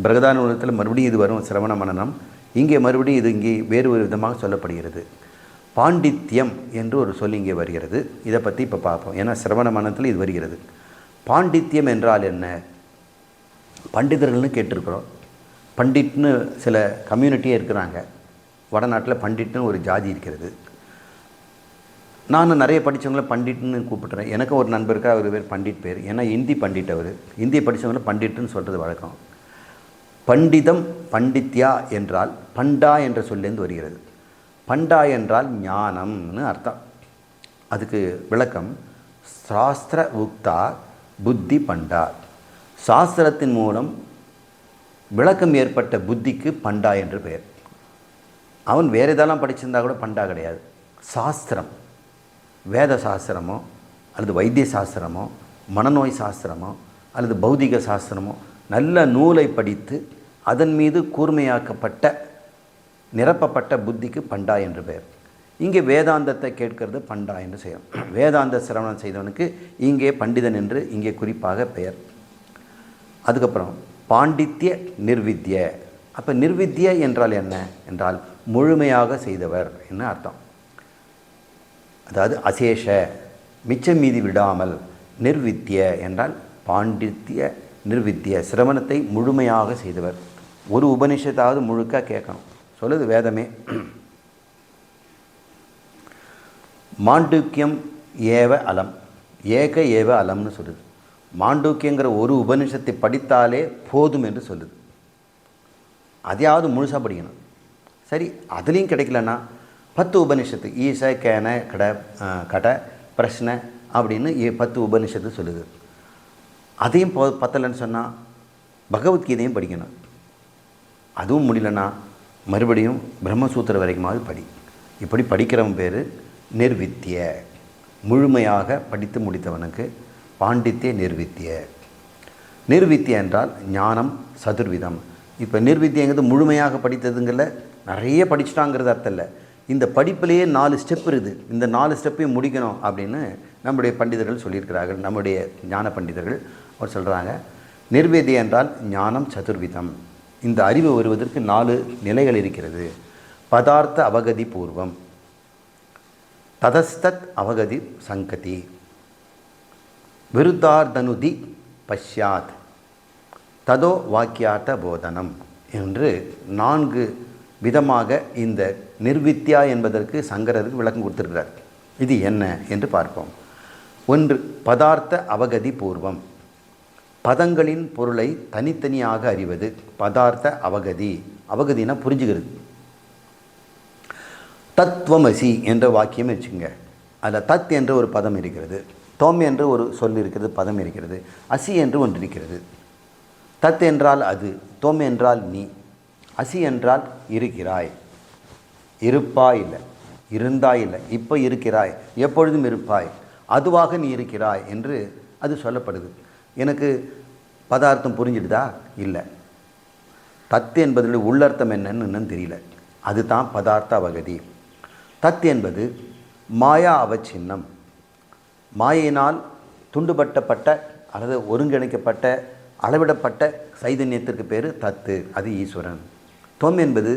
பிரகதானத்தில் மறுபடியும் இது வரும், சிரவண மனனம். இங்கே மறுபடியும் இது இங்கே வேறு ஒரு விதமாக சொல்லப்படுகிறது. பாண்டித்யம் என்று ஒரு சொல் இங்கே வருகிறது. இதை பற்றி இப்போ பார்ப்போம். ஏன்னா சிரவண மனத்தில் இது வருகிறது. பாண்டித்யம் என்றால் என்ன? பண்டிதர்கள்னு கேட்டிருக்கிறோம். பண்டிட்னு சில கம்யூனிட்டியே இருக்கிறாங்க. வடநாட்டில் பண்டிட்னு ஒரு ஜாதி இருக்கிறது. நான் நிறைய படித்தவங்கள பண்டிட்னு கூப்பிட்றேன். எனக்கு ஒரு நண்பருக்கு அவர் பேர் பண்டிட் பேர். ஏன்னா ஹிந்தி பண்டிட், அவர் ஹிந்தி படித்தவங்கள பண்டிட்னு சொல்கிறது வழக்கம். பண்டிதம் பண்டித்யா என்றால் பண்டா என்ற சொல்லேருந்து வருகிறது. பண்டா என்றால் ஞானம்னு அர்த்தம். அதுக்கு விளக்கம் சாஸ்திர உக்தா புத்தி பண்டா. சாஸ்திரத்தின் மூலம் விளக்கம் ஏற்பட்ட புத்திக்கு பண்டா என்று பெயர். அவன் வேறு எதெல்லாம் படிச்சிருந்தா கூட பண்டா கிடையாது. சாஸ்திரம், வேத சாஸ்திரமோ அல்லது வைத்திய சாஸ்திரமோ மனநோய் சாஸ்திரமோ அல்லது பௌதிக சாஸ்திரமோ நல்ல நூலை படித்து அதன் மீது கூர்மையாக்கப்பட்ட நிரப்பப்பட்ட புத்திக்கு பண்டா என்று பெயர். இங்கே வேதாந்தத்தை கேட்கிறது பண்டா என்று செய்யும். வேதாந்த சிரவணம் செய்தவனுக்கு இங்கே பண்டிதன் என்று இங்கே குறிப்பாக பெயர். அதுக்கப்புறம் பாண்டித்ய நிர்வித்ய. அப்போ நிர்வித்ய என்றால் என்ன என்றால் முழுமையாக செய்தவர் என்ன அர்த்தம். அதாவது அசேஷ, மிச்சம் மீதி விடாமல். நிர்வித்ய என்றால் பாண்டித்ய நிர்வித்ய, சிரவணத்தை முழுமையாக செய்தவர். ஒரு உபனிஷத்தாவது முழுக்க கேட்கணும், சொல்லுது வேதமே. மாண்டூக்கியம் ஏவ அலம், ஏக ஏவ அலம்னு சொல்லுது. மாண்டூக்கியங்கிற ஒரு உபனிஷத்தை படித்தாலே போதும் என்று சொல்லுது. அதையாவது முழுசாக படிக்கணும். சரி, அதுலேயும் கிடைக்கலன்னா 10 உபனிஷத்து, ஈச கேன கட கட பிரஷ்ன அப்படின்னு 10 உபனிஷத்து சொல்லுது. அதையும் பத்தலைன்னு சொன்னால் பகவத்கீதையும் படிக்கணும். அதுவும் முடியலன்னா மறுபடியும் பிரம்மசூத்திர வரைக்குமாவது படி. இப்படி படிக்கிறவன் பேர் நிர்வித்திய. முழுமையாக படித்து முடித்தவனுக்கு பாண்டித்ய நிர்வித்திய. நிர்வித்திய என்றால் ஞானம் சதுர்விதம். இப்போ நிர்வித்தியங்கிறது முழுமையாக படித்ததுங்களில் நிறைய படிச்சுட்டாங்கிறது அர்த்தம் இல்லை. இந்த படிப்பிலேயே 4 ஸ்டெப் இருக்குது. இந்த 4 ஸ்டெப்பையும் முடிக்கணும் அப்படின்னு நம்முடைய பண்டிதர்கள் சொல்லியிருக்கிறார்கள். நம்முடைய ஞான பண்டிதர்கள் அவர் சொல்கிறாங்க, நிர்வேதியம் என்றால் ஞானம் சதுர்விதம். இந்த அறிவு வருவதற்கு 4 நிலைகள் இருக்கிறது. பதார்த்த அவகதி பூர்வம், ததஸ்தத் அவகதி சங்கதி, விருத்தார்த்தனுதி பஷ்யாத், ததோ வாக்கியார்த்த போதனம் என்று 4 விதமாக இந்த நிர்வித்யா என்பதற்கு சங்கரருக்கு விளக்கம் கொடுத்திருக்கிறார். இது என்ன என்று பார்ப்போம். 1, பதார்த்த அவகதி பூர்வம். பதங்களின் பொருளை தனித்தனியாக அறிவது பதார்த்த அவகதி. அவகதினா புரிஞ்சுகிறது. தத்துவமசி என்ற வாக்கியம் வச்சுங்க. அதில் தத் என்ற ஒரு பதம் இருக்கிறது, தோம் என்று ஒரு சொல் இருக்கிறது, பதம் இருக்கிறது, அசி என்று ஒன்று இருக்கிறது. தத் என்றால் அது, தோம் என்றால் நீ, அசி என்றால் இருக்கிறாய். இருப்பாய் இல்லை, இருந்தாய் இல்லை, இப்போ இருக்கிறாய், எப்பொழுதும் இருப்பாய், அதுவாக நீ இருக்கிறாய் என்று அது சொல்லப்படுது. எனக்கு பதார்த்தம் புரிஞ்சிடுதா? இல்லை. தத்து என்பதனுடைய உள்ளர்த்தம் என்னன்னு இன்னும் தெரியல. அதுதான் பதார்த்த அவகதி. தத் என்பது மாயா அவச்சின்னம். மாயினால் துண்டுபட்டப்பட்ட அல்லது ஒருங்கிணைக்கப்பட்ட அளவிடப்பட்ட சைதன்யத்திற்கு பேர் தத்து, அது ஈஸ்வரன். தொம் என்பது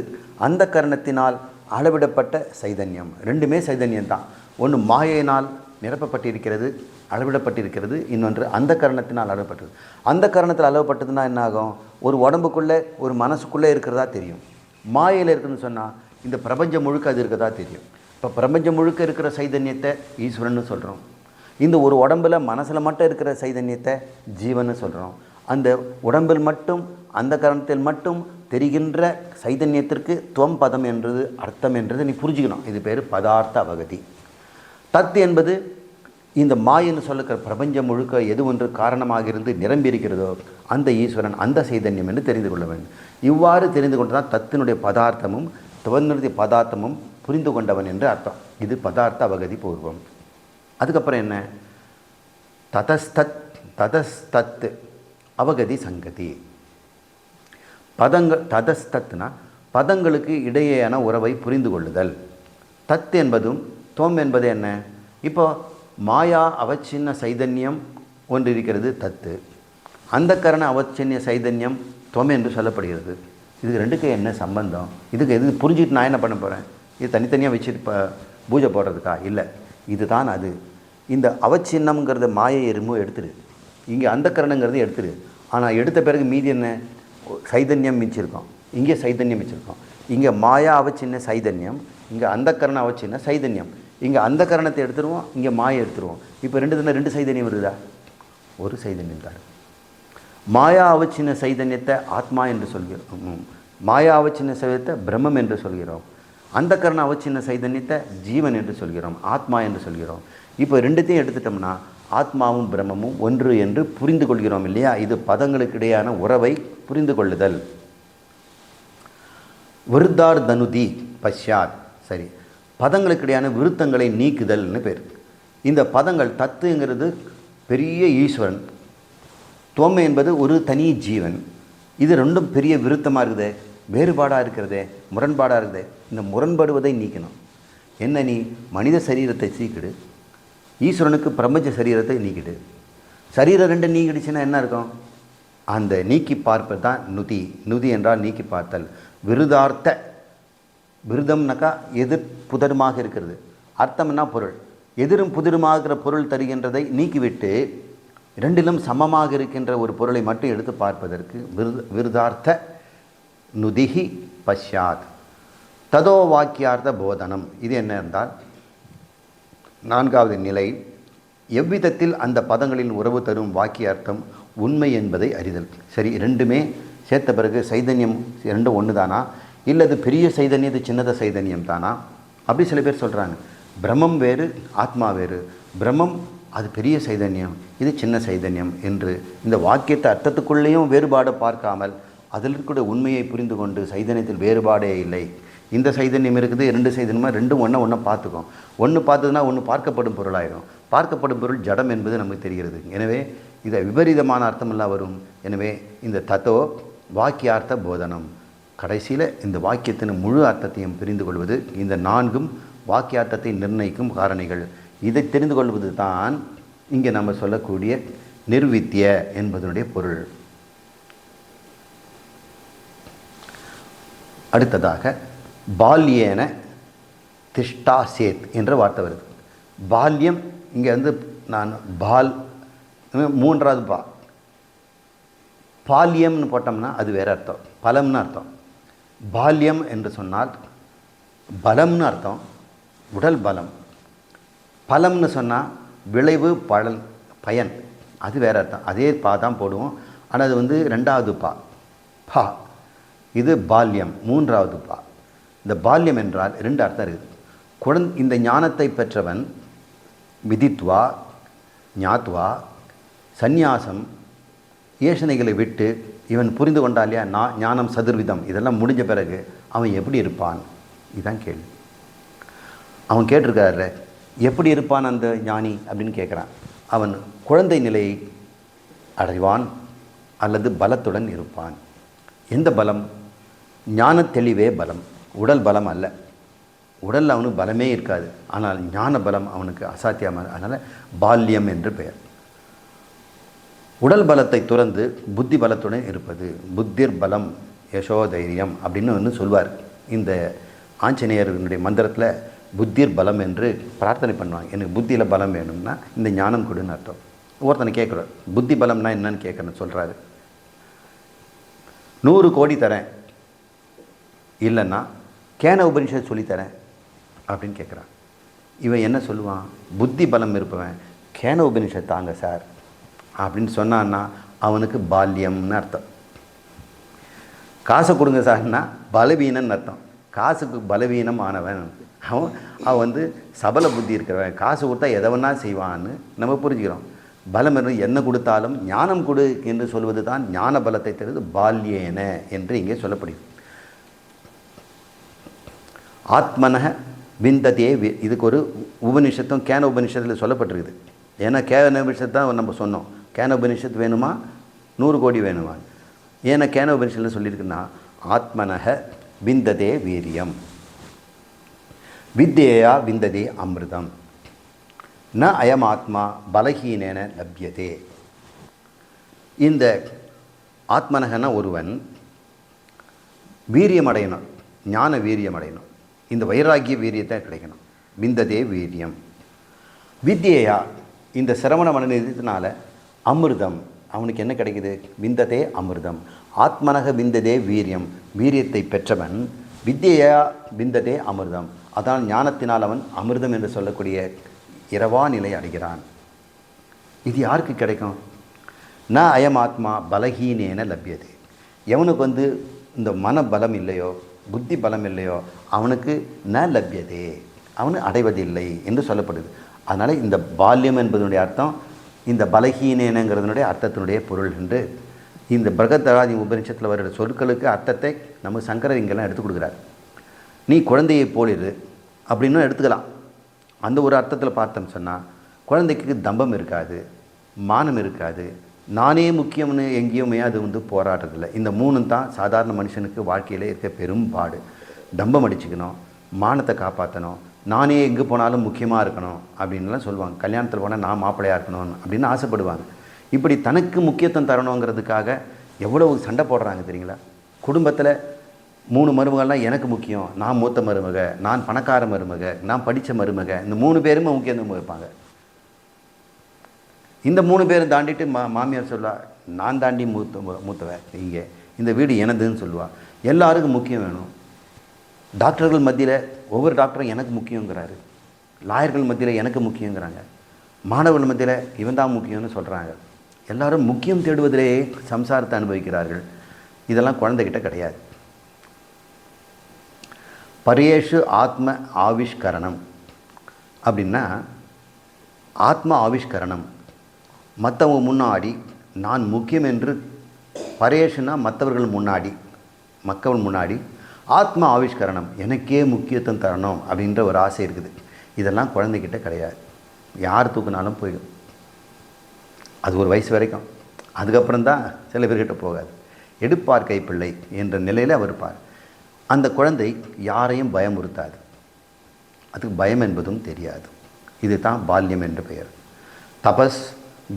அந்த கரணத்தினால் அளவிடப்பட்ட சைதன்யம். ரெண்டுமே சைதன்யம்தான். ஒன்று மாயினால் நிரப்பப்பட்டிருக்கிறது, அளவிடப்பட்டிருக்கிறது. இன்னொன்று அந்த கரணத்தினால் அளவிடப்பட்டது. அந்த கரணத்தில் அளவுப்பட்டதுன்னா என்ன ஆகும்? ஒரு உடம்புக்குள்ளே ஒரு மனசுக்குள்ளே இருக்கிறதா தெரியும். மாயையில் இருக்குதுன்னு சொன்னால் இந்த பிரபஞ்சம் முழுக்க அது இருக்கிறதா தெரியும். இப்போ பிரபஞ்சம் முழுக்க இருக்கிற சைதன்யத்தை ஈஸ்வரன்னு சொல்கிறோம். இந்த ஒரு உடம்பில் மனசில் மட்டும் இருக்கிற சைதன்யத்தை ஜீவன்னு சொல்கிறோம். அந்த உடம்பில் மட்டும் அந்த கரணத்தில் மட்டும் தெரிகின்ற சைதன்யத்திற்கு துவம் பதம் என்றது அர்த்தம் என்றது நீ புரிஞ்சுக்கணும். இது பேர் பதார்த்த அவகதி. தத் என்பது இந்த மாயின்னு சொல்லுக்கிற பிரபஞ்சம் முழுக்க எது ஒன்று காரணமாக இருந்து நிரம்பி இருக்கிறதோ அந்த ஈஸ்வரன், அந்த சைதன்யம் என்று தெரிந்து கொள்ள வேண்டும். இவ்வாறு தெரிந்து கொண்டு தான் தத்தினுடைய பதார்த்தமும் துவனுடைய பதார்த்தமும் புரிந்து கொண்டவன் என்று அர்த்தம். இது பதார்த்த அவகதி பூர்வம். அதுக்கப்புறம் என்ன? ததஸ்தத் அவகதி சங்கதி. பதங்கள் ததஸ்தத்னா பதங்களுக்கு இடையேயான உறவை புரிந்து கொள்ளுதல். தத் என்பதும் தோம் என்பது என்ன? இப்போ மாயா அவச்சின்ன சைதன்யம் ஒன்று இருக்கிறது, தத்து. அந்த கரண அவச்சின்ன சைதன்யம் துவம் என்று சொல்லப்படுகிறது. இதுக்கு ரெண்டுக்கு என்ன சம்பந்தம்? இதுக்கு எது புரிஞ்சுட்டு நான் என்ன பண்ண போகிறேன்? இது தனித்தனியாக வச்சுட்டு பூஜை போடுறதுக்கா? இல்லை, இதுதான் அது. இந்த அவச்சின்னம்ங்கிறத மாயை ரிமூவ் எடுத்துரு, இங்கே அந்த கரணங்கிறது எடுத்துரு. ஆனால் எடுத்த பிறகு மீதி என்ன? சைதன்யம் மிச்சிருக்கோம், இங்கே சைதன்யம் வச்சுருக்கோம். இங்கே மாயா அவச்சின்ன சைதன்யம், இங்கே அந்த கரண அவச்சின்ன சைதன்யம். இங்கே அந்த கரணத்தை எடுத்துருவோம், இங்கே மாயை எடுத்துருவோம். இப்போ ரெண்டு சைதன்யம் வருதா? ஒரு சைதன்யம் தான். மாயா அவச்சின்ன சைதன்யத்தை ஆத்மா என்று சொல்கிறோம், மாயா அவச்சின்ன சைதன்யத்தை பிரம்மம் என்று சொல்கிறோம், அந்த கரண அவச்சின்ன சைதன்யத்தை ஜீவன் என்று சொல்கிறோம், ஆத்மா என்று சொல்கிறோம். இப்போ ரெண்டுத்தையும் எடுத்துட்டோம்னா ஆத்மாவும் பிரம்மமும் ஒன்று என்று புரிந்து கொள்கிறோம் இல்லையா? இது பதங்களுக்கு இடையான உறவை புரிந்து கொள்ளுதல். விருத்தார்த்தனுதி பஷ்யாத். சரி, பதங்களுக்கு இடையான விருத்தங்களை நீக்குதல்னு பேர். இந்த பதங்கள் தத்துங்கிறது பெரிய ஈஸ்வரன், துவம் என்பது ஒரு தனி ஜீவன். இது ரெண்டும் பெரிய விருத்தமாக இருக்குதே, வேறுபாடாக இருக்கிறதே, முரண்பாடாக இருக்குதே. இந்த முரண்படுவதை நீக்கணும். என்ன? நீ மனித சரீரத்தை சீக்கிடு, ஈஸ்வரனுக்கு பிரபஞ்ச சரீரத்தை நீக்கிடு. சரீரம் ரெண்டு நீக்கிடுச்சுன்னா என்ன இருக்கும்? அந்த நீக்கி பார்ப்பது தான் நுதி. நுதி என்றால் நீக்கி பார்த்தல். விருதார்த்த, விருதம்னாக்கா எதிர் புதருமாக இருக்கிறது, அர்த்தம்னா பொருள். எதிரும் புதிருமாகிற பொருள் தருகின்றதை நீக்கிவிட்டு இரண்டிலும் சமமாக இருக்கின்ற ஒரு பொருளை மட்டும் எடுத்து பார்ப்பதற்கு விருதார்த்த நுதிஹி பஷ்யாத். ததோ வாக்கியார்த்த போதனம். இது என்ன என்றால் நான்காவது நிலை. எவ்விதத்தில் அந்த பதங்களின் உறவு தரும் வாக்கியார்த்தம் உண்மை என்பதை அறிதல். சரி, ரெண்டுமே சேர்த்த பிறகு சைதன்யம் ரெண்டும் ஒன்று தானா, இல்லது பெரிய சைதன்யம் இது சின்னத சைதன்யம் தானா? அப்படி சில பேர் சொல்கிறாங்க. பிரம்மம் வேறு, ஆத்மா வேறு. பிரம்மம் அது பெரிய சைதன்யம், இது சின்ன சைதன்யம் என்று இந்த வாக்கியத்தை அர்த்தத்துக்குள்ளேயும் வேறுபாடை பார்க்காமல் அதில் இருக்கிற உண்மையை புரிந்து கொண்டு சைதன்யத்தில் வேறுபாடே இல்லை, இந்த சைதன்யம் இருக்குது, 2 சைதன்யமாக ரெண்டும் ஒன்றை பார்த்துக்கும். ஒன்று பார்த்ததுன்னா ஒன்று பார்க்கப்படும் பொருளாயிடும். பார்க்கப்படும் பொருள் ஜடம் என்பது நமக்கு தெரிகிறது. எனவே இதை விபரீதமான அர்த்தமெல்லாம் வரும். எனவே இந்த தத்தோ வாக்கியார்த்த போதனம், கடைசியில் இந்த வாக்கியத்தின் முழு அர்த்தத்தையும் புரிந்து கொள்வது. இந்த 4ம் வாக்கியார்த்தத்தை நிர்ணயிக்கும் காரணிகள். இதை தெரிந்து கொள்வது தான் இங்கே நம்ம சொல்லக்கூடிய நிர்வித்திய என்பதனுடைய பொருள். அடுத்ததாக பால்யேன திஷ்டா சேத் என்ற வார்த்தை வருது. பால்யம் இங்கே வந்து நான் பால் 3வது பால்யம்னு போட்டோம்னா அது வேறு அர்த்தம், பலம்னு அர்த்தம். பால்யம் என்று சொன்னால் பலம்னு அர்த்தம், உடல் பலம். பலம்னு சொன்னால் விளைவு, பலன், பயன், அது வேறு அர்த்தம். அதே பா தான் போடுவோம், ஆனால் அது வந்து 2வது பா. இது பால்யம் 3வது பா. இந்த பால்யம் என்றால் 2 அர்த்தம் இருக்குது. இந்த ஞானத்தை பெற்றவன் விதித்வா ஞாத்வா சந்நியாசம் ஏஷனைகளை விட்டு இவன் புரிந்து கொண்டா இல்லையா, ஞானம் சதுர்விதம், இதெல்லாம் முடிஞ்ச பிறகு அவன் எப்படி இருப்பான், இதுதான் கேள்வி. அவன் கேட்டிருக்காரு எப்படி இருப்பான் அந்த ஞானி அப்படின்னு கேட்குறான். அவன் குழந்தை நிலையை அடைவான் அல்லது பலத்துடன் இருப்பான். எந்த பலம்? ஞான தெளிவே பலம், உடல் பலம் அல்ல. உடலில் அவனுக்கு பலமே இருக்காது, ஆனால் ஞான பலம் அவனுக்கு அசாத்தியமாக. அதனால் பால்யம் என்று பெயர். உடல் பலத்தை துறந்து புத்தி பலத்துடன் இருப்பது, புத்திர் பலம் யசோதைரியம் அப்படின்னு ஒன்று சொல்வார். இந்த ஆஞ்சநேயருடைய மந்திரத்தில் புத்திர் பலம் என்று பிரார்த்தனை பண்ணுவாங்க. எனக்கு புத்தியில் பலம் வேணும்னா இந்த ஞானம் கொடுன்னு அர்த்தம். ஒருத்தனை கேட்குறார், புத்தி பலம்னா என்னன்னு கேட்குறேன்னு சொல்கிறாரு. 100 கோடி தரேன், இல்லைன்னா கேன உபனிஷத் சொல்லித்தரேன் அப்படின்னு கேட்குறான். இவன் என்ன சொல்லுவான்? புத்தி பலம் இருப்பவன் கேன உபனிஷத் தாங்க சார் அப்படின்னு சொன்னான்னா அவனுக்கு பால்யம்னு அர்த்தம். காசை கொடுங்க சார்னா பலவீனன்னு அர்த்தம். காசுக்கு பலவீனம் ஆனவன் அவன் வந்து சபல புத்தி இருக்கிறவன், காசு கொடுத்தா எதை வேணா செய்வான்னு நம்ம புரிஞ்சுக்கிறோம். பலம் என்று என்ன கொடுத்தாலும் ஞானம் கொடு என்று சொல்வது தான் ஞான பலத்தை தருவது பால்யேன என்று இங்கே சொல்லப்படுகிறது. ஆத்மனக விந்ததே, இதுக்கு ஒரு உபனிஷத்தும் கேன உபனிஷத்தில் சொல்லப்பட்டிருக்குது. ஏன்னா கேன உபனிஷத்து தான் நம்ம சொன்னோம். கேன உபனிஷத்து வேணுமா 100 கோடி வேணுமா? ஏன்னா கேன உபனிஷத்தில் சொல்லியிருக்குன்னா ஆத்மனக விந்ததே வீரியம் வித்யேயா விந்ததே அமிர்தம் ந அயம் ஆத்மா பலஹீனேன லப்யதே. இந்த ஆத்மனகன ஒருவன் வீரியம் அடையணும், ஞான வீரியம் அடையணும், இந்த வைராகிய வீரியத்தை கிடைக்கணும். விந்ததே வீரியம் வித்யேயா, இந்த சிரவண மனநிலையத்தினால அமிர்தம் அவனுக்கு என்ன கிடைக்குது? விந்ததே அமிர்தம். ஆத்மனக விந்ததே வீரியம், வீரியத்தை பெற்றவன் வித்யேயா விந்ததே அமிர்தம். அதான் ஞானத்தினால் அவன் அமிர்தம் என்று சொல்லக்கூடிய இரவா நிலை அடைகிறான். இது யாருக்கு கிடைக்கும்? ந அயம் ஆத்மா பலஹீனேன லப்யதே. எவனுக்கு வந்து இந்த மன பலம் இல்லையோ, புத்தி பலம் இல்லையோ, அவனுக்கு ந லப்யதே, அவனு அடைவதில்லை என்று சொல்லப்படுது. அதனால் இந்த பால்யம் என்பதனுடைய அர்த்தம் இந்த பலஹீனேனங்கிறதுனுடைய அர்த்தத்தினுடைய பொருள் என்று இந்த பிரகதராதி உபனிஷத்தில் வருகிற சொற்களுக்கு அர்த்தத்தை நம்ம சங்கரர் இங்கெல்லாம் எடுத்து கொடுக்குறார். நீ குழந்தையை போல் இரு அப்படின்னு எடுத்துக்கலாம். அந்த ஒரு அர்த்தத்தில் பார்த்தோம் சொன்னால் குழந்தைக்கு தம்பம் இருக்காது, மானம் இருக்காது, நானே முக்கியம்னு எங்கேயுமே அது வந்து போராடுறதில்லை. இந்த 3 தான் சாதாரண மனுஷனுக்கு வாழ்க்கையில் இருக்க பெரும்பாடு. தம்பம் அடிச்சுக்கணும், மானத்தை காப்பாற்றணும், நானே எங்கே போனாலும் முக்கியமாக இருக்கணும் அப்படின்லாம் சொல்லுவாங்க. கல்யாணத்தில் போனால் நான் மாப்பிள்ளையாக இருக்கணும் அப்படின்னு ஆசைப்படுவாங்க. இப்படி தனக்கு முக்கியத்துவம் தரணுங்கிறதுக்காக எவ்வளவு சண்டை போடுறாங்க தெரியுங்களா? குடும்பத்தில் 3 மருமகள்லாம் எனக்கு முக்கியம், நான் மூத்த மருமக, நான் பணக்கார மருமக, நான் படித்த மருமக, இந்த 3 பேருமே முக்கியத்துவம் வைப்பாங்க. இந்த 3 பேரும் தாண்டிட்டு மாமியார் சொல்லுவா, நான் தாண்டி மூத்தவன், இங்கே இந்த வீடு எனதுன்னு சொல்லுவாள். எல்லாருக்கும் முக்கியம் வேணும். டாக்டர்கள் மத்தியில் ஒவ்வொரு டாக்டரும் எனக்கு முக்கியங்கிறாரு, லாயர்கள் மத்தியில் எனக்கு முக்கியங்கிறாங்க, மாணவர்கள் மத்தியில் இவன் தான் முக்கியம்னு சொல்கிறாங்க. எல்லாரும் முக்கியம் தேடுவதிலேயே சம்சாரத்தை அனுபவிக்கிறார்கள். இதெல்லாம் குழந்தைகிட்ட கிடையாது. பரியேஷு ஆத்ம ஆவிஷ்கரணம் அப்படின்னா ஆத்ம ஆவிஷ்கரணம், மற்றவங்க முன்னாடி நான் முக்கியம் என்று பரேஷனா மற்றவர்கள் முன்னாடி, மக்கள் முன்னாடி ஆத்ம ஆவிஷ்கரணம், எனக்கே முக்கியத்துவம் தரணும் அப்படின்ற ஒரு ஆசை இருக்குது. இதெல்லாம் குழந்தைகிட்ட கிடையாது. யார் தூக்குனாலும் போயிடும். அது ஒரு வயசு வரைக்கும். அதுக்கப்புறம் தான் சில பேர்கிட்ட போகாது. எடுப்பார் கைப்பிள்ளை என்ற நிலையில் அவர் இருப்பார். அந்த குழந்தை யாரையும் பயமுறுத்தாது. அதுக்கு பயம் என்பதும் தெரியாது. இது தான் பால்யம் என்ற பெயர். தபஸ்,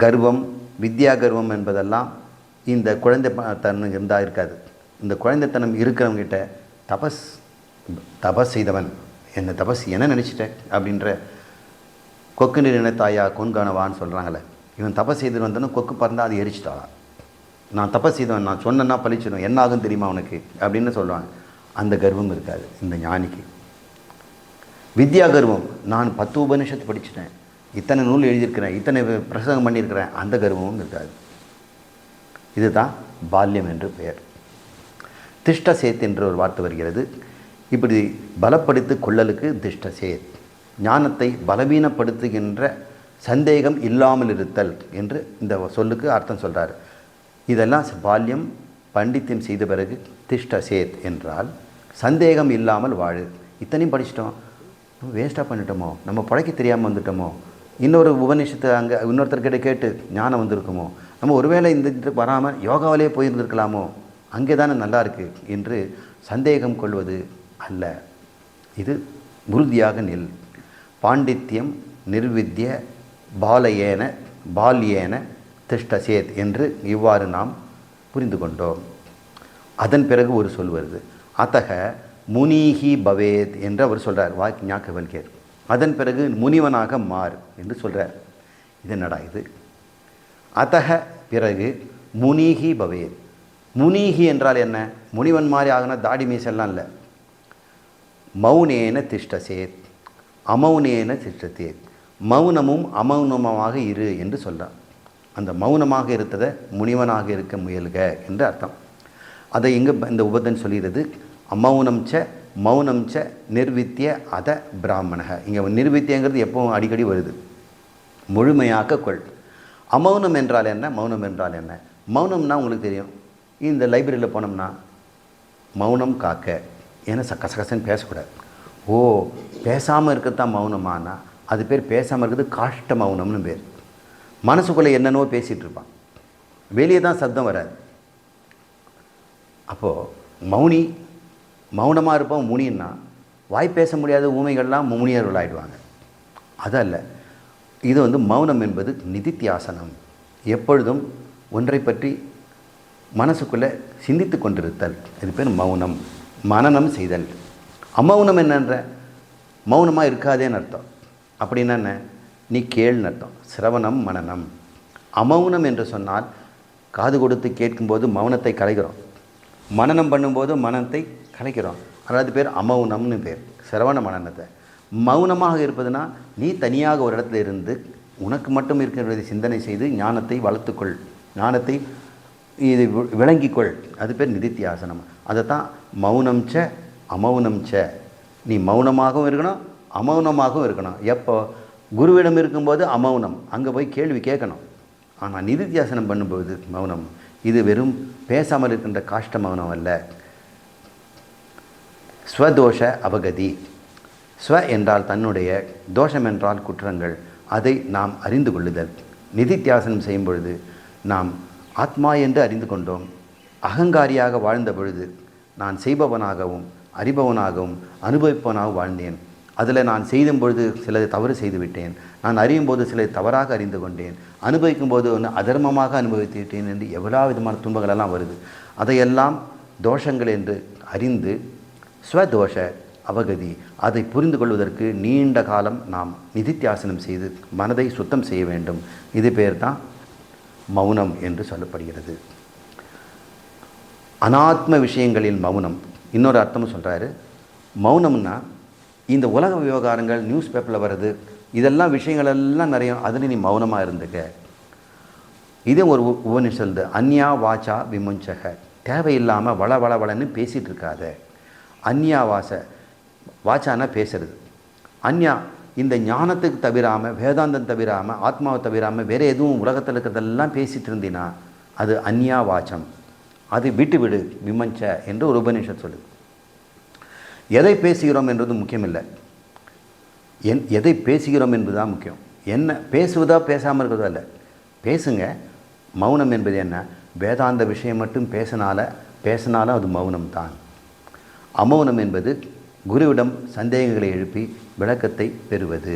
கர்வம், வித்யா கர்வம் என்பதெல்லாம் இந்த குழந்தைத்தனம் இருந்தால் இருக்காது. இந்த குழந்தைத்தனம் இருக்கிறவங்கிட்ட தபஸ் செய்தவன், என்ன தபஸ் என்ன நினச்சிட்டேன் அப்படின்ற கொக்கு நீர் தாயா கொன்கானவான்னு சொல்கிறாங்களே, இவன் தபஸ் செய்து வந்தோன்னு கொக்கு பறந்தால் அது எரிச்சிட்டாளாம். நான் தபஸ் செய்தவன், நான் சொன்னேன்னா பழிச்சிடும், என்ன ஆகும் தெரியுமா உனக்கு அப்படின்னு சொல்லுவாங்க. அந்த கர்வம் இருக்காது இந்த ஞானிக்கு. வித்யா கர்வம், நான் 10 உபநிஷத்து படிச்சுட்டேன், இத்தனை நூல் எழுதியிருக்கிறேன், இத்தனை பிரசங்கம் பண்ணியிருக்கிறேன், அந்த கர்வமும் இருக்காது. இதுதான் பால்யம் என்று பெயர். திஷ்ட சேத் என்ற ஒரு வார்த்தை வருகிறது. இப்படி பலப்படுத்தி கொள்ளலுக்கு திஷ்ட சேத், ஞானத்தை பலவீனப்படுத்துகின்ற சந்தேகம் இல்லாமல் இருத்தல் என்று இந்த சொல்லுக்கு அர்த்தம் சொல்கிறார். இதெல்லாம் பால்யம் பண்டித்தியம் செய்த பிறகு திஷ்ட சேத் என்றால் சந்தேகம் இல்லாமல் வாழு. இத்தனையும் படிச்சிட்டோம், வேஸ்ட்டாக பண்ணிட்டோமோ, நம்ம பழைக்க தெரியாமல் வந்துட்டோமோ, இன்னொரு உபநிஷத்தை அங்கே இன்னொருத்தர்கிட்ட கேட்டு ஞானம் வந்திருக்குமோ, நம்ம ஒருவேளை இந்த வராமல் யோகாவிலே போயிருந்திருக்கலாமோ, அங்கே தானே நல்லா இருக்குது என்று சந்தேகம் கொள்வது அல்ல. இது உறுதியாக நில். பாண்டித்யம் நிர்வித்ய பால்யேன திஷ்டசேத் என்று இவ்வாறு நாம் புரிந்து கொண்டோம். அதன் பிறகு ஒரு சொல் வருது, அத்தக முனிஹி பவேத் என்று அவர் சொல்கிறார். ஞாக்கவல்யர் அதன் பிறகு முனிவனாக மாறு என்று சொல்கிறார். இது என்னடா இது? அத்தக பிறகு முனிஹி பவேத். முனிஹி என்றால் என்ன? முனிவன் மாதிரி ஆகினா தாடி மீசெல்லாம் இல்லை. மௌனேன திஷ்டசேத், அமௌனேன திஷ்டத்தேத். மௌனமும் அமௌனமாக இரு என்று சொல்கிறார். அந்த மௌனமாக இருந்ததை முனிவனாக இருக்க முயல்க என்று அர்த்தம். அதை இங்கே இந்த உபதன் சொல்கிறது. அமௌனம் ச மௌனம் ச நிர்வித்திய அத பிராமணக. இங்கே நிர்வித்தியங்கிறது எப்பவும் அடிக்கடி வருது. முழுமையாக கொள். அமௌனம் என்றால் என்ன, மௌனம் என்றால் என்ன? மௌனம்னா உங்களுக்கு தெரியும், இந்த லைப்ரரியில் போனோம்னா மௌனம் காக்க, ஏன்னா கசகசன்னு பேசக்கூடாது. ஓ, பேசாமல் இருக்கிறதான் மௌனமானா அது பேர் பேசாமல் இருக்கிறது காஷ்ட மௌனம்னு பேர். மனசுக்குள்ளே என்னென்னவோ பேசிகிட்டு இருப்பான், வெளியே தான் சத்தம் வராது. அப்போது மௌனமாக இருப்போம். முனின்னா வாய் பேச முடியாத ஊமைகள்லாம் முனியர்கள் ஆகிடுவாங்க. அதல்ல, இது மௌனம் என்பது நிதித்தியாசனம். எப்பொழுதும் ஒன்றை பற்றி மனசுக்குள்ளே சிந்தித்து கொண்டிருத்தல், இது பேர் மௌனம். மனனம் செய்தல். அமௌனம் என்னன்ற, மௌனமாக இருக்காதேன்னு அர்த்தம். அப்படின்னா என்ன? நீ கேள்னு அர்த்தம். சிரவணம் மனனம். அமௌனம் என்று சொன்னால் காது கொடுத்து கேட்கும்போது மௌனத்தை கலைக்கிறோம், மனனம் பண்ணும்போது மனத்தை கலைக்கிறோம். அதாவது பேர் அமௌனம்னு பேர், சிரவண மனனத்தை. மௌனமாக இருப்பதுனா நீ தனியாக ஒரு இடத்துல இருந்து உனக்கு மட்டும் இருக்கிறதை சிந்தனை செய்து ஞானத்தை வளர்த்துக்கொள், ஞானத்தை இது விளங்கிக்கொள். அது பேர் நிதித்தியாசனம். அதை தான் மௌனம் ச அமௌனம் ச. நீ மௌனமாகவும் இருக்கணும், அமௌனமாகவும் இருக்கணும். எப்போ? குருவிடம் இருக்கும்போது அமௌனம், அங்கே போய் கேள்வி கேட்கணும். ஆனால் நிதித்தியாசனம் பண்ணும்போது மௌனம். இது வெறும் பேசாமல் இருக்கின்ற காஷ்ட மௌனம் அல்ல. ஸ்வதோஷ அபகதி. ஸ்வ என்றால் தன்னுடைய, தோஷம் என்றால் குற்றங்கள், அதை நாம் அறிந்து கொள்ளுதல். நிதித்தியாசனம் செய்யும் பொழுது நாம் ஆத்மா என்று அறிந்து கொண்டோம். அகங்காரியாக வாழ்ந்த பொழுது நான் செய்பவனாகவும் அறிபவனாகவும் அனுபவிப்பவனாகவும் வாழ்ந்தேன். அதில் நான் செய்யும் பொழுது சிலது தவறு செய்து விட்டேன், நான் அறியும் போது சிலது தவறாக அறிந்து கொண்டேன், அனுபவிக்கும் போது அதர்மமாக அனுபவித்து விட்டேன் என்று எவ்வளோ விதமான துன்பங்களெல்லாம் வருது. அதையெல்லாம் தோஷங்கள் என்று அறிந்து ஸ்வதோஷ அவகதி, அதை புரிந்து கொள்வதற்கு நீண்ட காலம் நாம் நிதித்தியாசனம் செய்து மனதை சுத்தம் செய்ய வேண்டும். இது பேர் தான் மௌனம் என்று சொல்லப்படுகிறது. அனாத்ம விஷயங்களில் மௌனம். இன்னொரு அர்த்தமும் சொல்கிறாரு. மௌனம்னா இந்த உலக விவகாரங்கள் நியூஸ் பேப்பரில் வருது, இதெல்லாம் விஷயங்கள் எல்லாம் நிறைய, அதில் நீ மௌனமாக இருந்துக்க. இதே ஒரு உபநிஷத்து, அந்யா வாச்சா விமுஞ்சக. தேவையில்லாமல் வளன்னு பேசிகிட்டு இருக்காத. அந்யா வாச்சா, வாச்சானா பேசுறது, அந்யா இந்த ஞானத்துக்கு தவிராமல், வேதாந்தம் தவிராமல், ஆத்மாவை தவிராமல் வேறு எதுவும் உலகத்தில் இருக்கிறதெல்லாம் பேசிகிட்டு இருந்தீன்னா அது அந்நியா வாச்சம், அது விட்டு விடு விமஞ்ச என்று ஒரு உபநிஷத் சொல்லுது. எதை பேசுகிறோம் என்றது முக்கியமில்லை, எதை பேசுகிறோம் என்பதுதான் முக்கியம். என்ன பேசுவதா பேசாமல் இருக்கிறதா இல்லை, பேசுங்க. மௌனம் என்பது என்ன? வேதாந்த விஷயம் மட்டும் பேசினாலும் அது மௌனம் தான். அமௌனம் என்பது குருவிடம் சந்தேகங்களை எழுப்பி விளக்கத்தை பெறுவது.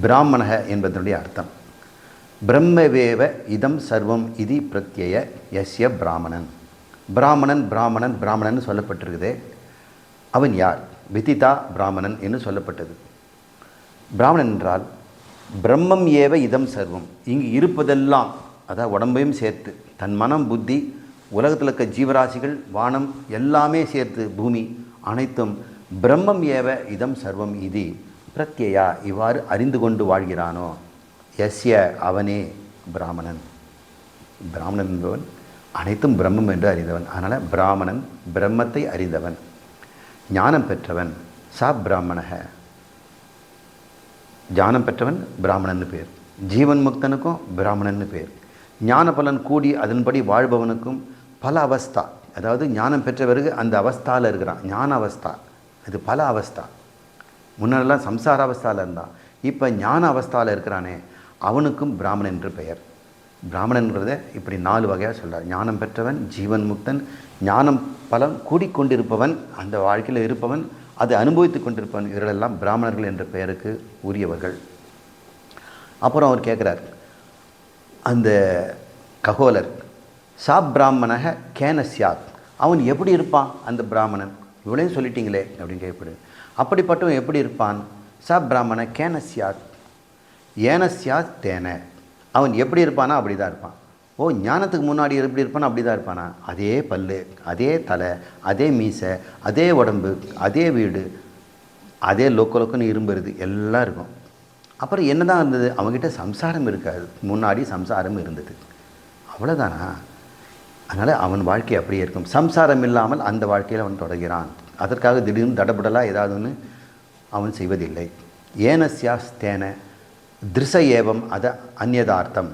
பிராமணக என்பதனுடைய அர்த்தம் பிரம்மவேவ இதம் சர்வம் இதி பிரத்யய யஸ்ய பிராமணன். பிராமணன் பிராமணன் பிராமணன் சொல்லப்பட்டிருக்குது. அவன் யார்? விதிதா பிராமணன் என்று சொல்லப்பட்டது. பிராமணன் என்றால் பிரம்மம் ஏவ இதம் சர்வம், இங்கு இருப்பதெல்லாம், அதாவது உடம்பையும் சேர்த்து, தன் மனம் புத்தி உலகத்தில் இருக்க ஜீவராசிகள் வானம் எல்லாமே சேர்த்து பூமி அனைத்தும் பிரம்மம் ஏவ இதம் சர்வம் இதி பிரத்யா, இவ்வாறு அறிந்து கொண்டு வாழ்கிறானோ யஸ்ய அவனே பிராமணன். பிராமணன் என்பவன் அனைத்தும் பிரம்மம் என்று அறிந்தவன். அதனால் பிராமணன் பிரம்மத்தை அறிந்தவன், ஞானம் பெற்றவன். சா பிராமணக, ஞானம் பெற்றவன் பிராமணன்னு பேர். ஜீவன் முக்தனுக்கும் பிராமணன்னு பேர். ஞான பலன் கூடி அதன்படி வாழ்பவனுக்கும் பல அவஸ்தா, அதாவது ஞானம் பெற்ற பிறகு அந்த அவஸ்தாவில் இருக்கிறான். ஞான அவஸ்தா இது பல அவஸ்தா. முன்னெல்லாம் சம்சார அவஸ்தாவில் இருந்தான், இப்போ ஞான அவஸ்தாவில் இருக்கிறானே அவனுக்கும் பிராமணன் என்று பெயர். பிராமணன்றதை இப்படி 4 வகையாக சொல்கிறார். ஞானம் பெற்றவன், ஜீவன் முக்தன், ஞானம் பலம் கூடிக்கொண்டிருப்பவன், அந்த வாழ்க்கையில் இருப்பவன், அதை அனுபவித்து கொண்டிருப்பவன், இவர்களெல்லாம் பிராமணர்கள் என்ற பெயருக்கு உரியவர்கள். அப்புறம் அவர் கேட்குறார், அந்த ககோலர், சா பிராமணக கேனஸ்யாத், அவன் எப்படி இருப்பான் அந்த பிராமணன்? இவளையும் சொல்லிட்டீங்களே அப்படின்னு கேட்கப்படுது. அப்படிப்பட்டவன் எப்படி இருப்பான்? சா பிராமண கேனஸ்யாத் ஏனஸ்யாத் தேன, அவன் எப்படி இருப்பானா அப்படி தான் இருப்பான். ஓ, ஞானத்துக்கு முன்னாடி எப்படி இருப்பானா அப்படி தான் இருப்பானா? அதே பல்லு, அதே தலை, அதே மீசை, அதே உடம்பு, அதே வீடு, அதே லொக்கன்னு இரும்புறது எல்லாம் இருக்கும். அப்புறம் என்ன தான் இருந்தது? அவங்ககிட்ட சம்சாரம் இருக்காது. முன்னாடி சம்சாரம் இருந்தது, அவ்வளோதானா? அதனால் அவன் வாழ்க்கை அப்படியே இருக்கும். சம்சாரம் இல்லாமல் அந்த வாழ்க்கையில் அவன் தொடர்கிறான். அதற்காக திடீர்னு தடபடலாக ஏதாவது ஒன்று அவன் செய்வதில்லை. ஏனஸ்யாஸ் தேன திருச ஏவம் அத அந்நியதார்த்தம்,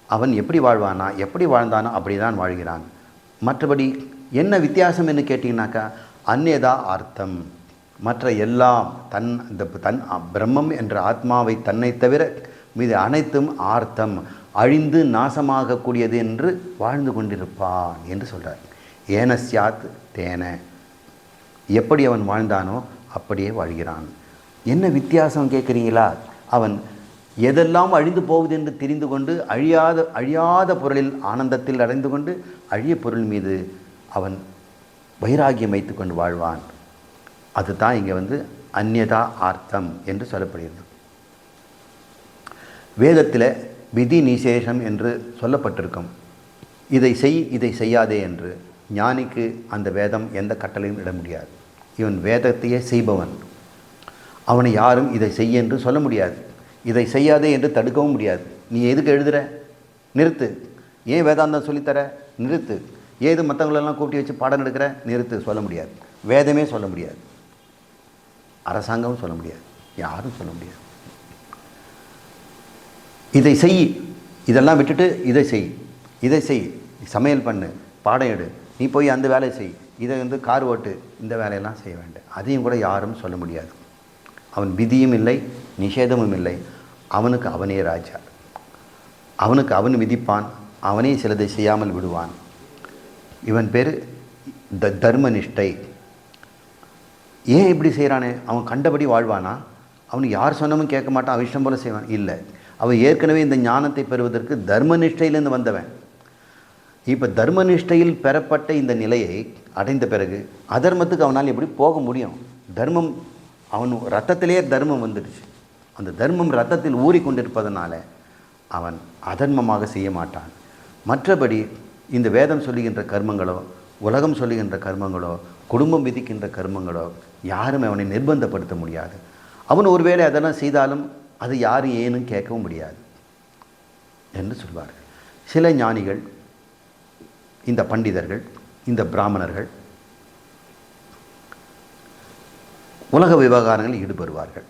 அவன் எப்படி வாழ்வானா, எப்படி வாழ்ந்தானோ அப்படி தான் வாழ்கிறான். மற்றபடி என்ன வித்தியாசம் என்று கேட்டிங்கனாக்கா, அந்நியதா அர்த்தம், மற்ற எல்லாம் தன் பிரம்மம் என்ற ஆத்மாவை தன்னை தவிர மீது அனைத்தும் ஆர்த்தம், அழிந்து நாசமாகக்கூடியது என்று வாழ்ந்து கொண்டிருப்பான் என்று சொல்கிறார். ஏனஸ்யாத் தேன, எப்படி அவன் வாழ்ந்தானோ அப்படியே வாழ்கிறான். என்ன வித்தியாசம் கேட்குறீங்களா? அவன் எதெல்லாம் அழிந்து போகுது என்று தெரிந்து கொண்டு அழியாத பொருளில் ஆனந்தத்தில் அடைந்து கொண்டு அழிய பொருள் மீது அவன் வைராகியம் வைத்து கொண்டு வாழ்வான். அதுதான் இங்கே அந்நியதா ஆர்த்தம் என்று சொல்லப்படுகிறது. வேதத்தில் விதி நிசேஷம் என்று சொல்லப்பட்டிருக்கும். இதை செய், இதை செய்யாதே என்று ஞானிக்கு அந்த வேதம் எந்த கட்டளையும் இட முடியாது. இவன் வேதத்தையே செய்பவன். அவனை யாரும் இதை செய்ய என்று சொல்ல முடியாது, இதை செய்யாதே என்று தடுக்கவும் முடியாது. நீ எதுக்கு எழுதுகிற? நிறுத்து. ஏன் வேதாந்தம் சொல்லித்தர? நிறுத்து. ஏது மற்றவங்களெல்லாம் கூப்பிட்டு வச்சு பாடம் எடுக்கிற? நிறுத்து. சொல்ல முடியாது. வேதமே சொல்ல முடியாது, அரசாங்கமும் சொல்ல முடியாது, யாரும் சொல்ல முடியாது. இதை செய், இதெல்லாம் விட்டுட்டு இதை செய், இதை செய், சமையல் பண்ணு, பாடம் எடு, நீ போய் அந்த வேலையை செய், இதை கார் ஓட்டு, இந்த வேலையெல்லாம் செய்ய வேண்டாம், அதையும் கூட யாரும் சொல்ல முடியாது. அவன் விதியும் இல்லை, நிஷேதமும் இல்லை. அவனுக்கு அவனே ராஜா. அவனுக்கு அவன் விதிப்பான், அவனே சிலதை செய்யாமல் விடுவான். இவன் பேர் தர்மனிஷ்டை. ஏன் இப்படி செய்கிறானே? அவன் கண்டபடி வாழ்வானா? அவனுக்கு யார் சொன்னமும் கேட்க மாட்டான், அவன் இஷ்டம் போல செய்வான்? இல்லை, அவன் ஏற்கனவே இந்த ஞானத்தை பெறுவதற்கு தர்மனிஷ்டையிலேருந்து வந்தவன். இப்போ தர்மனிஷ்டையில் பெறப்பட்ட இந்த நிலையை அடைந்த பிறகு அதர்மத்துக்கு அவனால் எப்படி போக முடியும்? தர்மம் அவன் ரத்தத்திலேயே தர்மம் வந்துடுச்சு. அந்த தர்மம் ரத்தத்தில் ஊறிக்கொண்டிருப்பதனால அவன் அதர்மமாக செய்ய மாட்டான். மற்றபடி இந்த வேதம் சொல்லுகின்ற கர்மங்களோ, உலகம் சொல்லுகின்ற கர்மங்களோ, குடும்பம் விதிக்கின்ற கர்மங்களோ யாரும் அவனை நிர்பந்தப்படுத்த முடியாது. அவன் ஒருவேளை அதெல்லாம் செய்தாலும் அது யாரும் ஏனும் கேட்கவும் முடியாது என்று சொல்வார்கள். சில ஞானிகள், இந்த பண்டிதர்கள், இந்த பிராமணர்கள் உலக விவகாரங்களில் ஈடுபடுவார்கள்.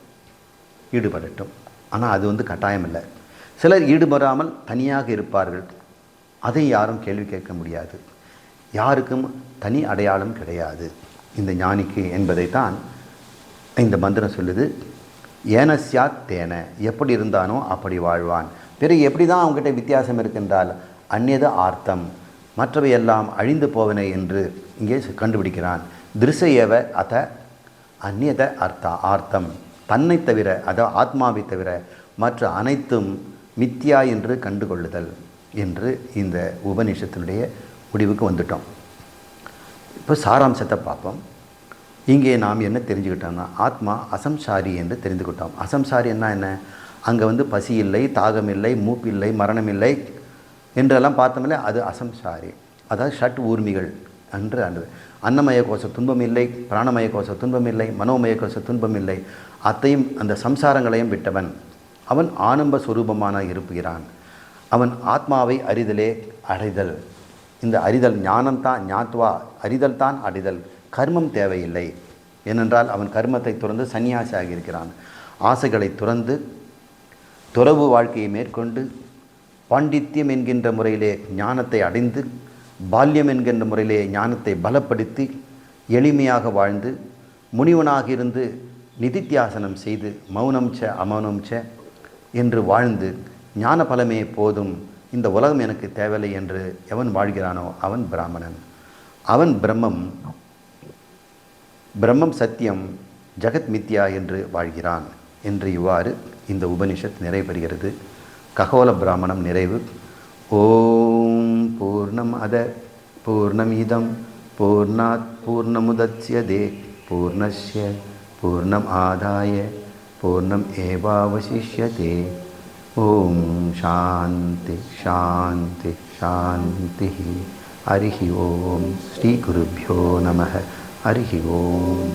ஈடுபடட்டும். ஆனால் அது கட்டாயம் இல்லை. சிலர் ஈடுபடாமல் தனியாக இருப்பார்கள். அதை யாரும் கேள்வி கேட்க முடியாது. யாருக்கும் தனி அடையாளம் கிடையாது இந்த ஞானிக்கு என்பதைத்தான் இந்த மந்திரம் சொல்லுது. ஏனஸ்யாத் தேன, எப்படி இருந்தானோ அப்படி வாழ்வான். பிறகு எப்படி தான் அவங்ககிட்ட வித்தியாசம் இருக்கின்றால் அந்நியத ஆர்த்தம், மற்றவை எல்லாம் அழிந்து போவன என்று இங்கே கண்டுபிடிக்கிறான். திருசையவ அத அந்நியத ஆர்த்தம், தன்னை தவிர, அதாவது ஆத்மாவை தவிர மற்ற அனைத்தும் மித்யா என்று கண்டுகொள்ளுதல் என்று இந்த உபநிஷத்தினுடைய முடிவுக்கு வந்துட்டோம். இப்போ சாராம்சத்தை பார்ப்போம். இங்கே நாம் என்ன தெரிஞ்சுக்கிட்டோம்னா, ஆத்மா அசம்சாரி என்று தெரிந்துக்கிட்டோம். அசம்சாரி என்ன? அங்கே பசி இல்லை, தாகம் இல்லை, மூப்பில்லை, மரணம் இல்லை என்றெல்லாம் பார்த்தோம்ல, அது அசம்சாரி. அதாவது ஷட் ஊர்மிகள் என்று அன்னமய கோஷ துன்பம் இல்லை, பிராணமய கோஷ துன்பம் இல்லை, மனோமய கோஷ துன்பம் இல்லை. அத்தையும் அந்த சம்சாரங்களையும் விட்டவன் அவன் ஆனம்ப சுரூபமான இருப்புகிறான். அவன் ஆத்மாவை அறிதலே அடைதல். இந்த அறிதல் ஞானம்தான், ஞாத்வா அறிதல் தான் அடைதல். கர்மம் தேவையில்லை. ஏனென்றால் அவன் கர்மத்தை துறந்து சன்னியாசி ஆகியிருக்கிறான். ஆசைகளை துறந்து துறவு வாழ்க்கையை மேற்கொண்டு பாண்டித்யம் என்கின்ற முறையிலே ஞானத்தை அடைந்து, பால்யம் என்கின்ற முறையிலே ஞானத்தை பலப்படுத்தி எளிமையாக வாழ்ந்து, முனிவனாக இருந்து நிதித்தியாசனம் செய்து மௌனம் ச அமௌனம் ச என்று வாழ்ந்து ஞான பலமே போதும், இந்த உலகம் எனக்கு தேவையில்லை என்று எவன் வாழ்கிறானோ அவன் பிராமணன். அவன் பிரம்மம் சத்தியம், ஜகத் மித்யா என்று வாழ்கிறான் என்று இவ்வாறு இந்த உபனிஷத் நிறைவேறுகிறது. ககோல பிராமணம் நிறைவு. ஓம் பூர்ணம் அத பூர்ணமிதம் பூர்ணாத் பூர்ணமுதச்யதே பூர்ணஸ்ய பூர்ணம் ஆதாய பூர்ணம் ஏவாவசிஷ்யதே. ஓம் சாந்தி சாந்தி சாந்தி. ஹரிஹி ஓம். ஸ்ரீ குருभ्यो நமः. ஹரிஹி ஓம்.